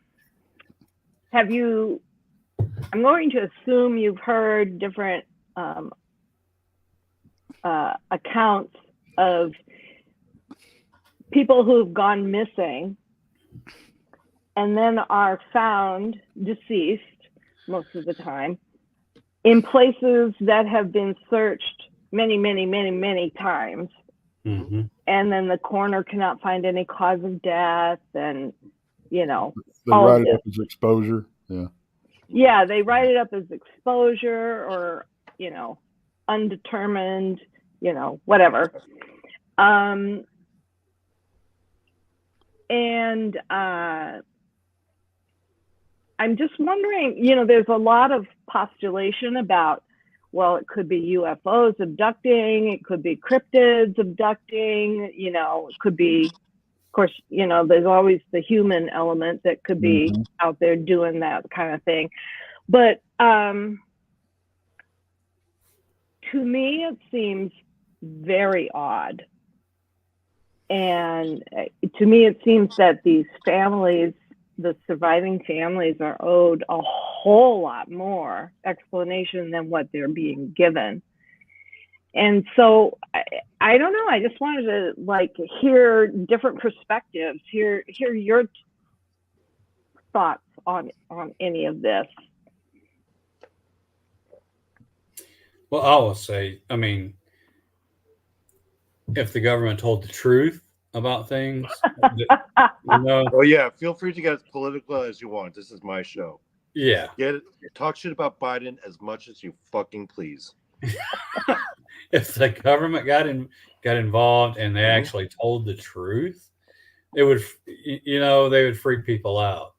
going to assume you've heard different accounts of people who've gone missing and then are found deceased most of the time in places that have been searched many, many, many, many times. Mm-hmm. And then the coroner cannot find any cause of death, and they write it up as exposure. Yeah, they write it up as exposure or undetermined, whatever. And I'm just wondering, there's a lot of postulation about, well, it could be UFOs abducting, it could be cryptids abducting, it could be, of course, there's always the human element that could be out there doing that kind of thing. But to me, it seems very odd. And to me, it seems that these families, the surviving families, are owed a whole lot more explanation than what they're being given. And so I don't know. I just wanted to hear different perspectives, hear your thoughts on any of this. Well, I will say, if the government told the truth about things, Oh yeah, feel free to get as political as you want. This is my show. Yeah. Talk shit about Biden as much as you fucking please. if the government got involved and they actually told the truth, it would, they would freak people out.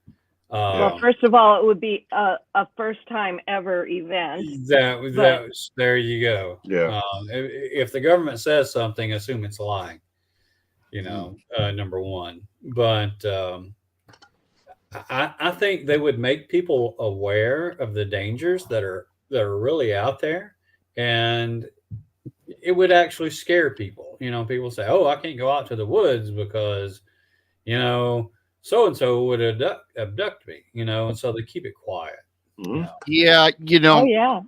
Well, first of all, it would be a first time ever event. There you go. Yeah. If the government says something, assume it's lying. Number one. But I think they would make people aware of the dangers that are really out there, and it would actually scare people. People say, "Oh, I can't go out to the woods because, so and so would abduct me," and so they keep it quiet. Mhm. Yeah, Oh yeah.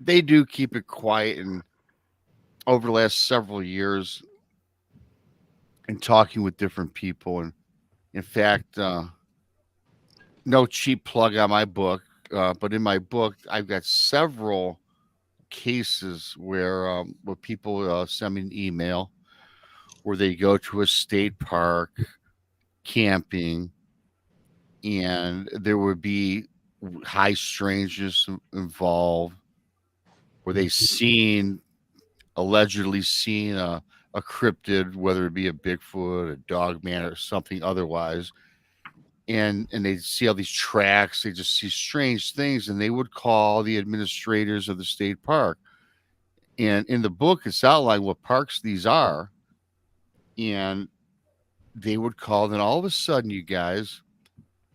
they do keep it quiet, and over the last several years, and talking with different people, and in fact, no cheap plug on my book, but in my book, I've got several cases where people send me an email where they go to a state park camping, and there would be high strangeness involved, where they allegedly seen a cryptid, whether it be a Bigfoot, a dog man, or something otherwise. And they see all these tracks, they just see strange things, and they would call the administrators of the state park. And in the book, it's outlined what parks these are. And they would call, then all of a sudden, you guys,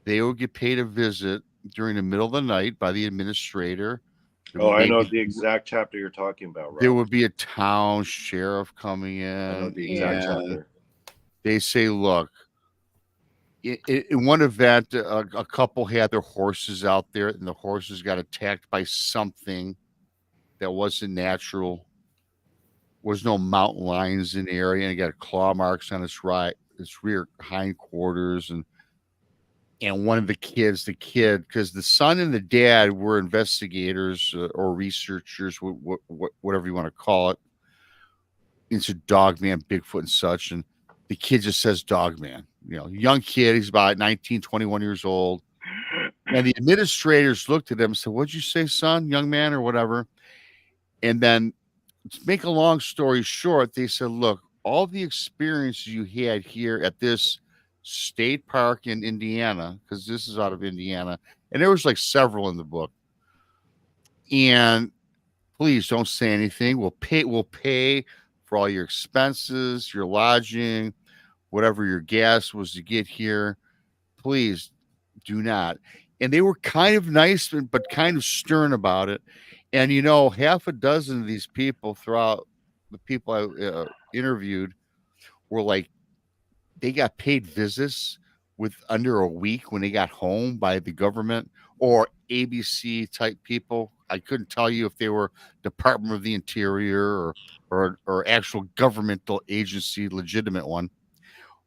they would get paid a visit during the middle of the night by the administrator. Oh, I know the exact chapter you're talking about, Rob. There would be a town sheriff coming in. I know the exact chapter. They say, look, in one event, a couple had their horses out there, and the horses got attacked by something that wasn't natural. Was no mountain lions in the area, and it got claw marks on its rear hindquarters, and one of the kid, because the son and the dad were investigators or researchers, whatever you want to call it, into Dogman, Bigfoot, and such, and the kid just says Dogman. Young kid, he's about 19, 21 years old. And the administrators looked at him and said, "What'd you say, son, young man," or whatever. And then, to make a long story short, they said, look, all the experiences you had here at this state park in Indiana, because this is out of Indiana, and there was like several in the book. And please don't say anything. We'll pay for all your expenses, your lodging, whatever your gas was to get here. Please do not. And they were kind of nice, but kind of stern about it. And, half a dozen of these people throughout the people I interviewed were like, they got paid visits with under a week when they got home by the government or ABC type people. I couldn't tell you if they were Department of the Interior or actual governmental agency, legitimate one,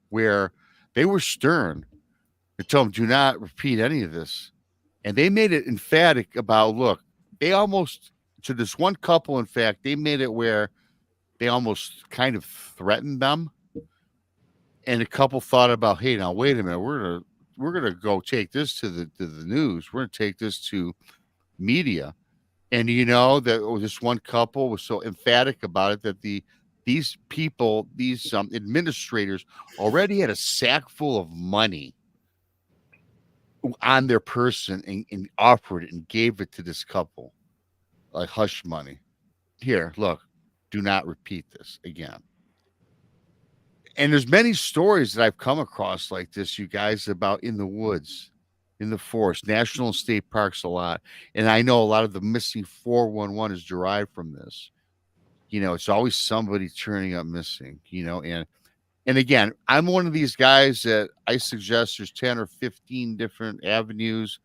where they were stern. They told them, do not repeat any of this. And they made it emphatic about, look, they almost, to this one couple, in fact, they made it where they almost kind of threatened them. And a couple thought about, hey, now wait a minute, we're gonna go take this to the news. We're gonna take this to media. And that this one couple was so emphatic about it that these people, these administrators, already had a sack full of money on their person and offered it and gave it to this couple, like hush money. Here, look, do not repeat this again. And there's many stories that I've come across like this, you guys, about in the woods, in the forest, national and state parks a lot. And I know a lot of the missing 411 is derived from this. It's always somebody turning up missing, and again, I'm one of these guys that I suggest there's 10 or 15 different avenues.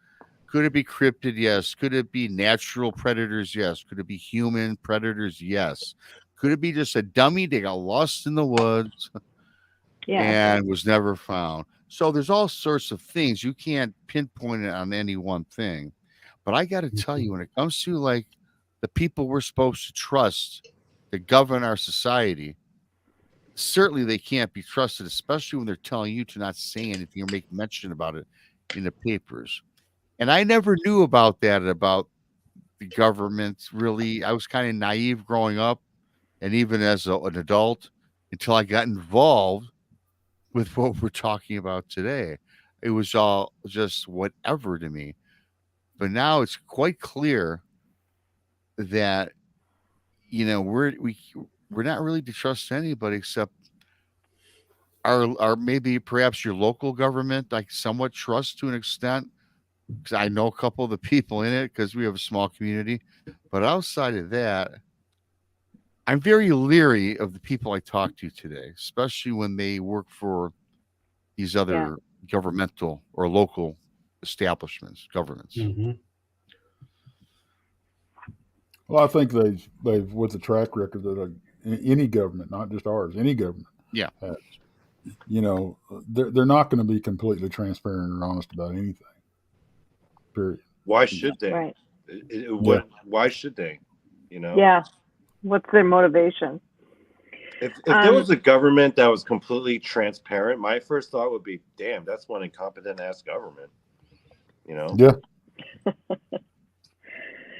Could it be cryptid? Yes. Could it be natural predators? Yes. Could it be human predators? Yes. Could it be just a dummy that got lost in the woods and was never found? So there's all sorts of things. You can't pinpoint it on any one thing. But I got to tell you, when it comes to like the people we're supposed to trust that govern our society, certainly they can't be trusted, especially when they're telling you to not say anything or make mention about it in the papers. And I never knew about that, about the government, really. I was kind of naive growing up. and even as an adult, until I got involved with what we're talking about today. It was all just whatever to me. But now it's quite clear that we're not really to trust anybody except our maybe perhaps your local government. I somewhat trust to an extent because I know a couple of the people in it because we have a small community. But outside of that, I'm very leery of the people I talk to today, especially when they work for these other governmental or local establishments, governments. Mm-hmm. Well, I think they've with the track record that any government, not just ours, any government, Yeah. has, they're not going to be completely transparent or honest about anything. Period. Why should they? Right. Why should they? Yeah. What's their motivation? If there was a government that was completely transparent, my first thought would be, damn, that's one incompetent ass government. Yeah.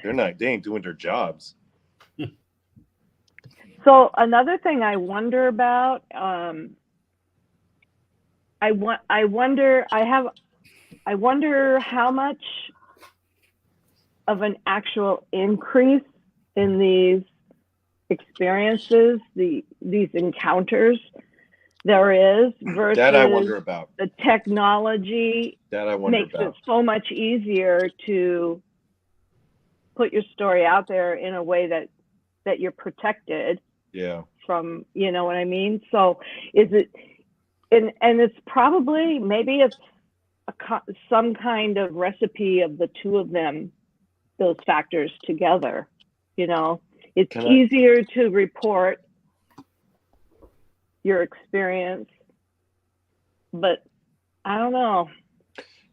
They ain't doing their jobs. So another thing I wonder about, I wonder how much of an actual increase in these experiences, these encounters there is versus that I wonder about. The technology that I wonder makes about. it so much easier to put your story out there in a way that you're protected from, you know what I mean? So is it, and it's probably, maybe it's some kind of recipe of the two of them, those factors together, it's easier to report your experience, but I don't know.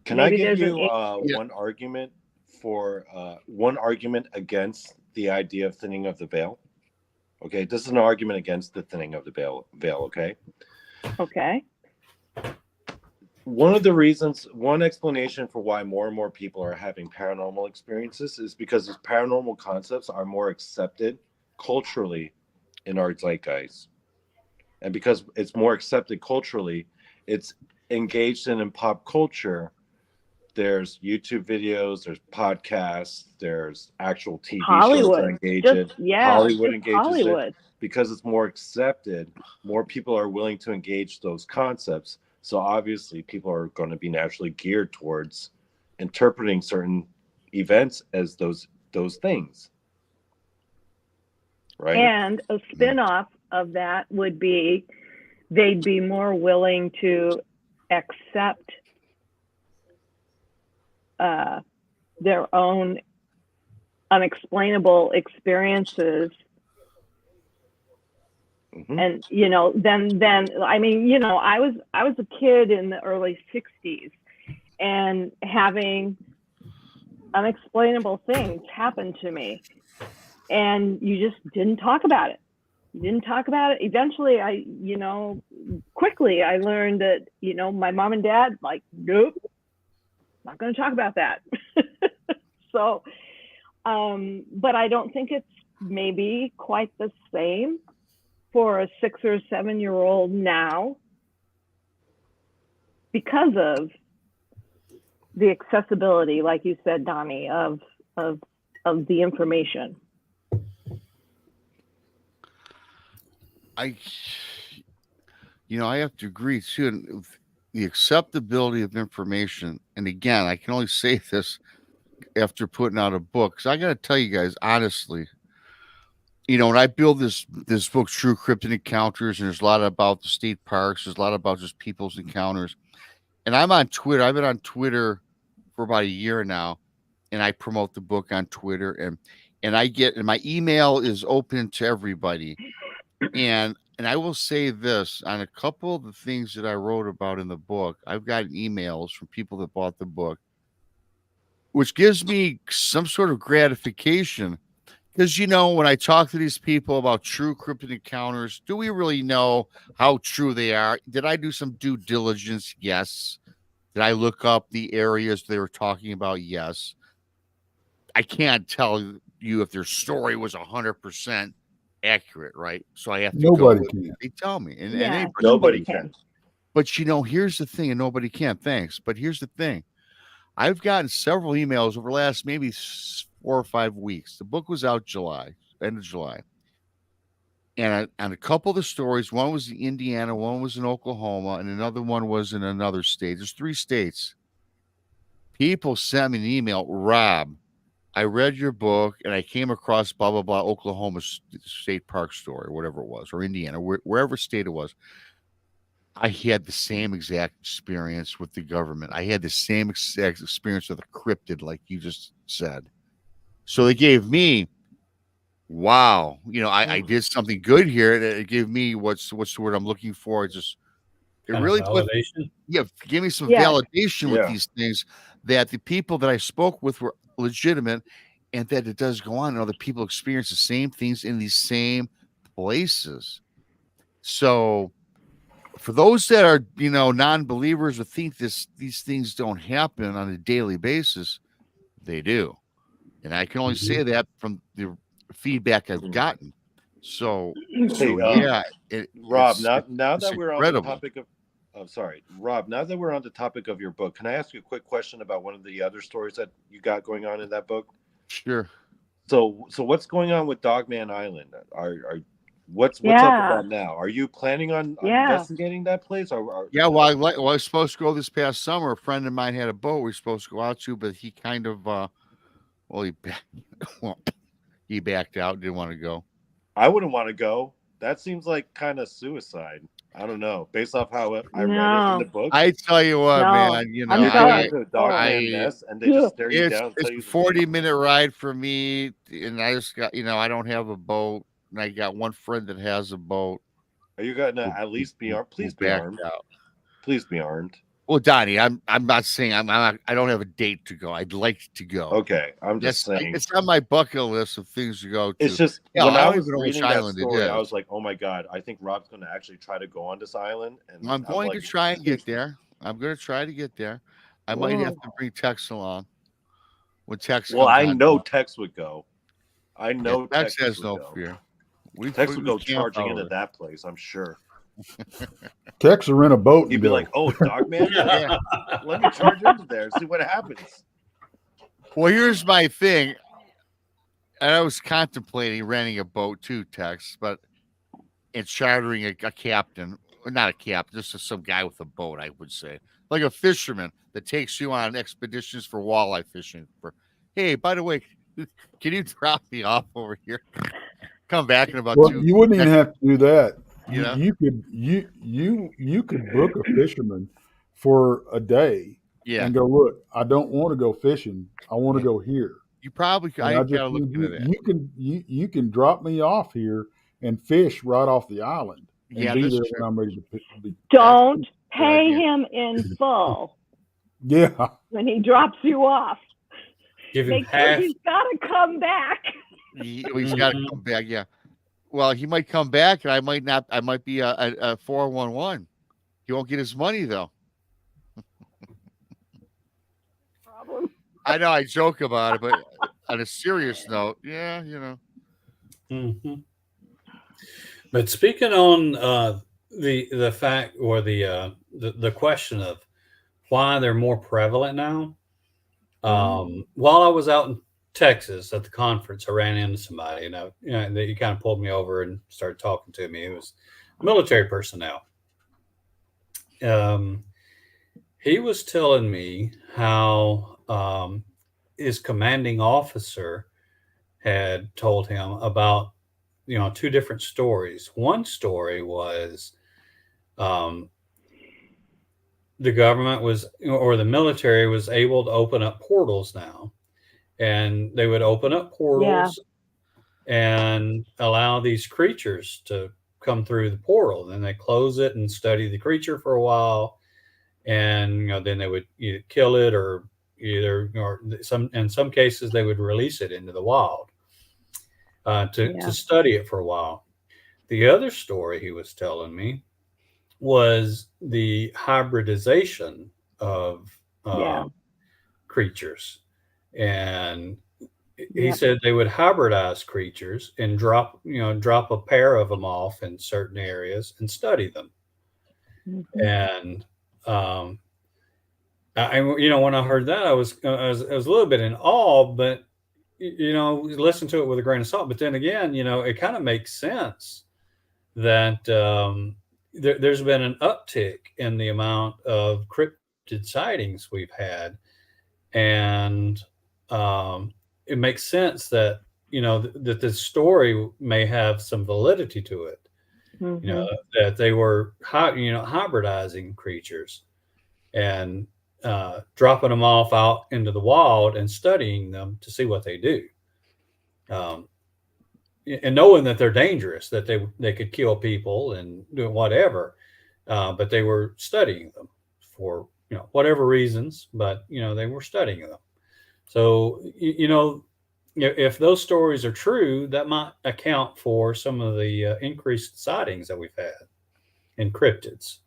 Can I give you one argument against the idea of thinning of the veil? Okay, this is an argument against the thinning of the veil, okay? Okay. One explanation for why more and more people are having paranormal experiences is because these paranormal concepts are more accepted culturally in our zeitgeist. And because it's more accepted culturally, it's engaged in pop culture. There's YouTube videos, there's podcasts, there's actual TV shows that engage it. Hollywood engages it because it's more accepted. More people are willing to engage those concepts. So obviously people are going to be naturally geared towards interpreting certain events as those things. Right? And a spin-off of that would be they'd be more willing to accept their own unexplainable experiences. Mm-hmm. And then I mean, I was a kid in the early 60s and having unexplainable things happen to me, and you just didn't talk about it. Eventually quickly I learned that my mom and dad, like, nope, not going to talk about that. So but I don't think it's maybe quite the same for a 6 or 7 year old now because of the accessibility, like you said, Donny, of the information. I have to agree too. And the acceptability of information, and again, I can only say this after putting out a book, because I got to tell you guys honestly, when I build this book, True Cryptid Encounters, and there's a lot about the state parks, there's a lot about just people's encounters, and I'm on Twitter. I've been on Twitter for about a year now, and I promote the book on Twitter, and my email is open to everybody, and I will say this on a couple of the things that I wrote about in the book. I've got emails from people that bought the book, which gives me some sort of gratification. Because, when I talk to these people about true cryptid encounters, do we really know how true they are? Did I do some due diligence? Yes. Did I look up the areas they were talking about? Yes. I can't tell you if their story was 100% accurate, right? So I have to Nobody go. can. They tell me, and Yeah. anybody, Nobody can. but here's the thing, and nobody can. Thanks, but here's the thing. I've gotten several emails over the last maybe 4 or 5 weeks. The book was out end of July. And a couple of the stories, one was in Indiana, one was in Oklahoma, and another one was in another state. There's 3 states. People sent me an email, Rob, I read your book and I came across blah, blah, blah, Oklahoma State Park story, or whatever it was, or Indiana, wherever state it was. I had the same exact experience with the government. I had the same exact experience with a cryptid, like you just said. So they gave me, wow, I did something good here. It gave me what's the word I'm looking for? It Kind really of validation. give me some Yeah. validation with Yeah. these things, that the people that I spoke with were legitimate, and that it does go on, and other people experience the same things in these same places. So for those that are, non-believers, or think these things don't happen on a daily basis, they do. And I can only say that from the feedback I've gotten. So Hey, yeah, Rob, it's now it's that we're on the incredible. topic of, sorry, Rob, now that we're on the topic of your book, can I ask you a quick question about one of the other stories that you got going on in that book? Sure. So what's going on with Dogman Island? What's up with Yeah. that now? Are you planning on Yeah. investigating that place? Yeah, well, I was supposed to go this past summer. A friend of mine had a boat we were supposed to go out to, but he kind of, he backed out, didn't want to go. I wouldn't want to go. That seems like kind of suicide. I don't know. Based off how I read it in the book, I tell you what, No, man, I'm you're sorry. going into a Dogman nest and they just stare you down and it's tell a you to 40-minute ride for me, and I just got, I don't have a boat, and I got one friend that has a boat. Are you going to at least be armed? Please be armed. Out. Please be armed. Well, Donnie, I'm not saying I don't have a date to go. I'd like to go. Okay, I'm just saying it's on my bucket list of things to go to. it's just Yeah, when I I don't was even know which reading that island it story, I is. was like, oh my god, I think Rob's going to actually try to go on this island, and I'm going like, to try and get there. I'm going to try to get there. I might have to bring Tex along when Tex well, comes I on know board. Tex would go. I know Tex Tex has would no go. fear. Tex would go camp charging into over. that place, I'm sure. Tex will rent a boat. He'd And be go. like, "Oh, Dogman, Yeah. let me charge into there, see what happens." Well, here's my thing. And I was contemplating renting a boat too, Tex, but and chartering a captain, or not a captain, just some guy with a boat, I would say, like a fisherman that takes you on expeditions for walleye fishing. For, hey, by the way, can you drop me off over here? Come back in about Well, 2. you wouldn't even have to do that. Yeah. You could book a fisherman for a day Yeah. and go, look, I don't want to go fishing. I want to go here. You probably could. And I I just gotta look need into that. you can drop me off here and fish right off the island and Yeah, be that's there true. when I'm ready to be. Don't pay idea. him in full Yeah. when he drops you off. Give him Make sure half. he's got to come back. He's got to come back. Yeah. Well, he might come back, and I might not. I might be a 411. He won't get his money though. Problem. I know. I joke about it, but on a serious note, yeah, Mm-hmm. But speaking on the fact or the question of why they're more prevalent now, while I was out in Texas at the conference, I ran into somebody, he kind of pulled me over and started talking to me. It was military personnel. He was telling me how his commanding officer had told him about, 2 different stories. One story was the government was, or the military was able to open up portals now. And they would open up portals and allow these creatures to come through the portal. Then they close it and study the creature for a while. And then they would either kill it or in some cases they would release it into the wild to study it for a while. The other story he was telling me was the hybridization of creatures. And he said they would hybridize creatures and drop a pair of them off in certain areas and study them. And when I heard that, I was a little bit in awe, but listen to it with a grain of salt. But then again, it kind of makes sense that there's been an uptick in the amount of cryptid sightings we've had, and it makes sense that that this story may have some validity to it. That they were hybridizing creatures and dropping them off out into the wild and studying them to see what they do, and knowing that they're dangerous, that they could kill people and do whatever, but they were studying them for whatever reasons, but they were studying them. So if those stories are true, that might account for some of the increased sightings that we've had in cryptids.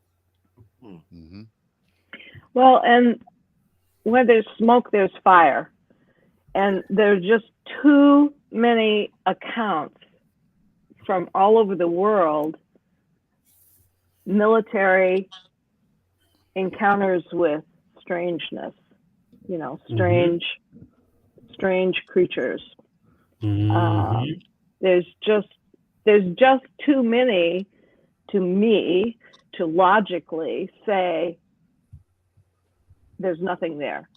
Mm-hmm. Well, and when there's smoke, there's fire. And there's just too many accounts from all over the world, military encounters with strangeness, strange creatures. There's just too many to me to logically say there's nothing there.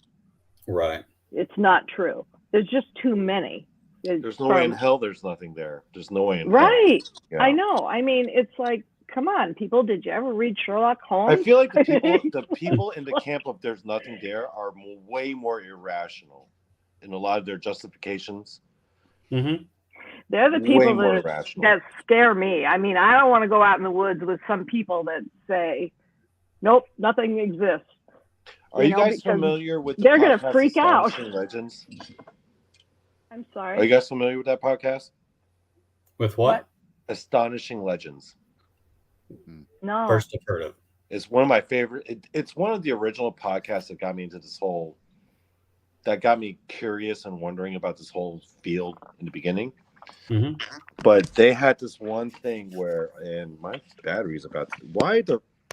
Right. It's not true. There's just too many. There's no way in hell there's nothing there. There's no way in right. hell. Yeah. I know. I mean, it's like, come on, people. Did you ever read Sherlock Holmes? I feel like the people in the camp of there's nothing there are way more irrational in a lot of their justifications. Mm-hmm. They're the people that scare me. I mean, I don't want to go out in the woods with some people that say, nope, nothing exists. Are you guys familiar with they're going to freak out. Astonishing Legends? I'm sorry. Are you guys familiar with that podcast? With what? Astonishing Legends. No. First I've heard of. It's one of my favorite. It's one of the original podcasts that got me into that got me curious and wondering about this whole field in the beginning. Mm-hmm. But they had this one thing where, and my battery's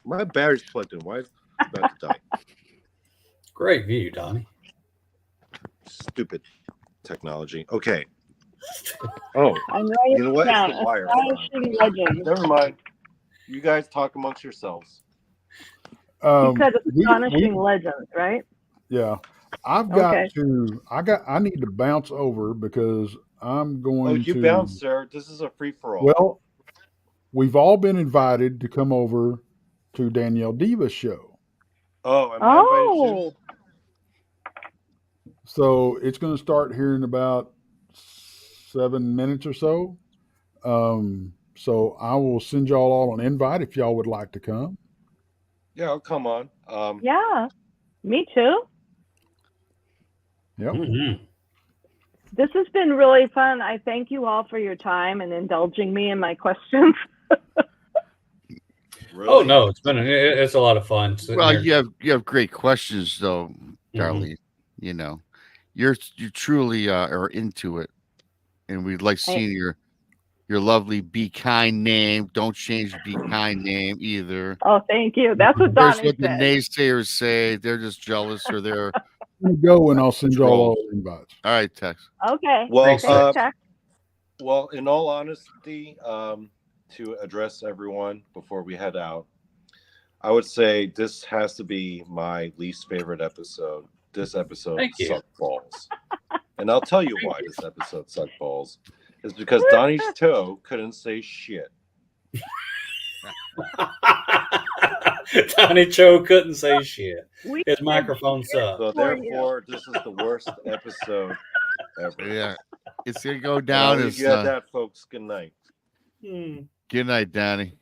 my battery's plugged in. Why is it about to die? Great view, Donny. Stupid technology. Okay. Oh, I'm you know what? down. It's the wire. Astonishing Legends. Never mind. You guys talk amongst yourselves. You said Astonishing Legends, right? Yeah. I need to bounce over because I'm going to. You bounce, sir. This is a free-for-all. Well, we've all been invited to come over to Danielle Diva's show. Oh, am I invited too? So it's going to start here in about 7 minutes or so. So I will send y'all all an invite if y'all would like to come. Yeah, I'll come on. Yeah, me too. Yep. Mm-hmm. This has been really fun. I thank you all for your time and indulging me in my questions. Really? Oh no, it's a lot of fun. Well, you have great questions though, Darlene. Mm-hmm. You truly are into it, and we'd like seeing your lovely Be Kind name. Don't change the Be Kind name either. Oh, thank you. That's what Donny said. What the naysayers say. They're just jealous or they're. Go and I'll send you all invites. All right, Tex. Okay. Well, well, in all honesty, to address everyone before we head out, I would say this has to be my least favorite episode. This episode sucked balls. And I'll tell you why this episode sucked balls. It's because Donnie's toe couldn't say shit. Donny Cho couldn't say shit. His microphone sucked. So therefore, this is the worst episode ever. Yeah, it's gonna go down. You got that, folks. Good night. Good night, Donny.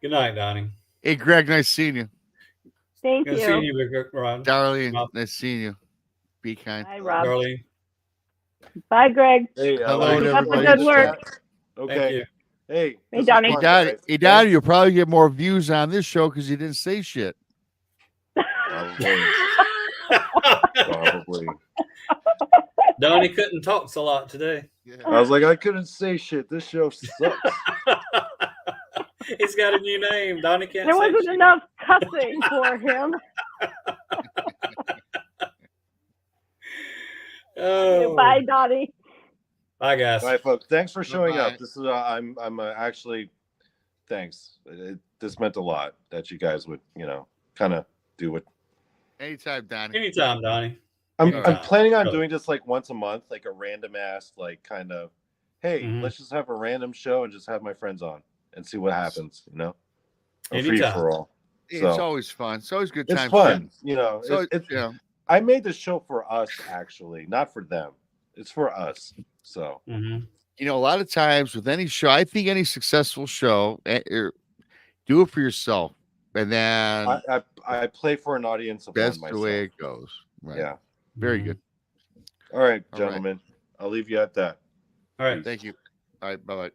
Good night, Donny. Hey, Greg, nice seeing you. Thank you. Seeing you, Ron. Darlene, nice seeing you. Be kind. Bye, Rob. Darlene. Bye, Greg. Hey, hello, keep up the good work. Okay. Thank you. Hey, Donnie. Hey, Donnie, you'll probably get more views on this show because you didn't say shit. Probably. Donny couldn't talk a lot today. I was like, I couldn't say shit. This show sucks. He's got a new name. Donny can't There say wasn't shit. enough cussing for him. Oh. Bye, Donny. Bye, guys. Bye, folks. Thanks for showing Bye-bye. up. This is I'm actually thanks. This meant a lot that you guys would kind of do what. Anytime, Donny. Anytime, Donny. I'm Anytime. planning on Really. doing this like once a month, like a random ass, like kind of, hey, Mhm. let's just have a random show and just have my friends on and see what happens. A free Anytime. for all. It's So always fun. It's always good it's time. fun. So It's you know, I made this show for us actually, not for them. It's for us. So Mhm. a lot of times with any show, I think any successful show, do it for yourself, and then I play for an audience of that's one the myself. way it goes. Right. Yeah. Very Mhm. good. All right, All right. gentlemen. I'll leave you at that. All right. Thank you. All right. Bye bye.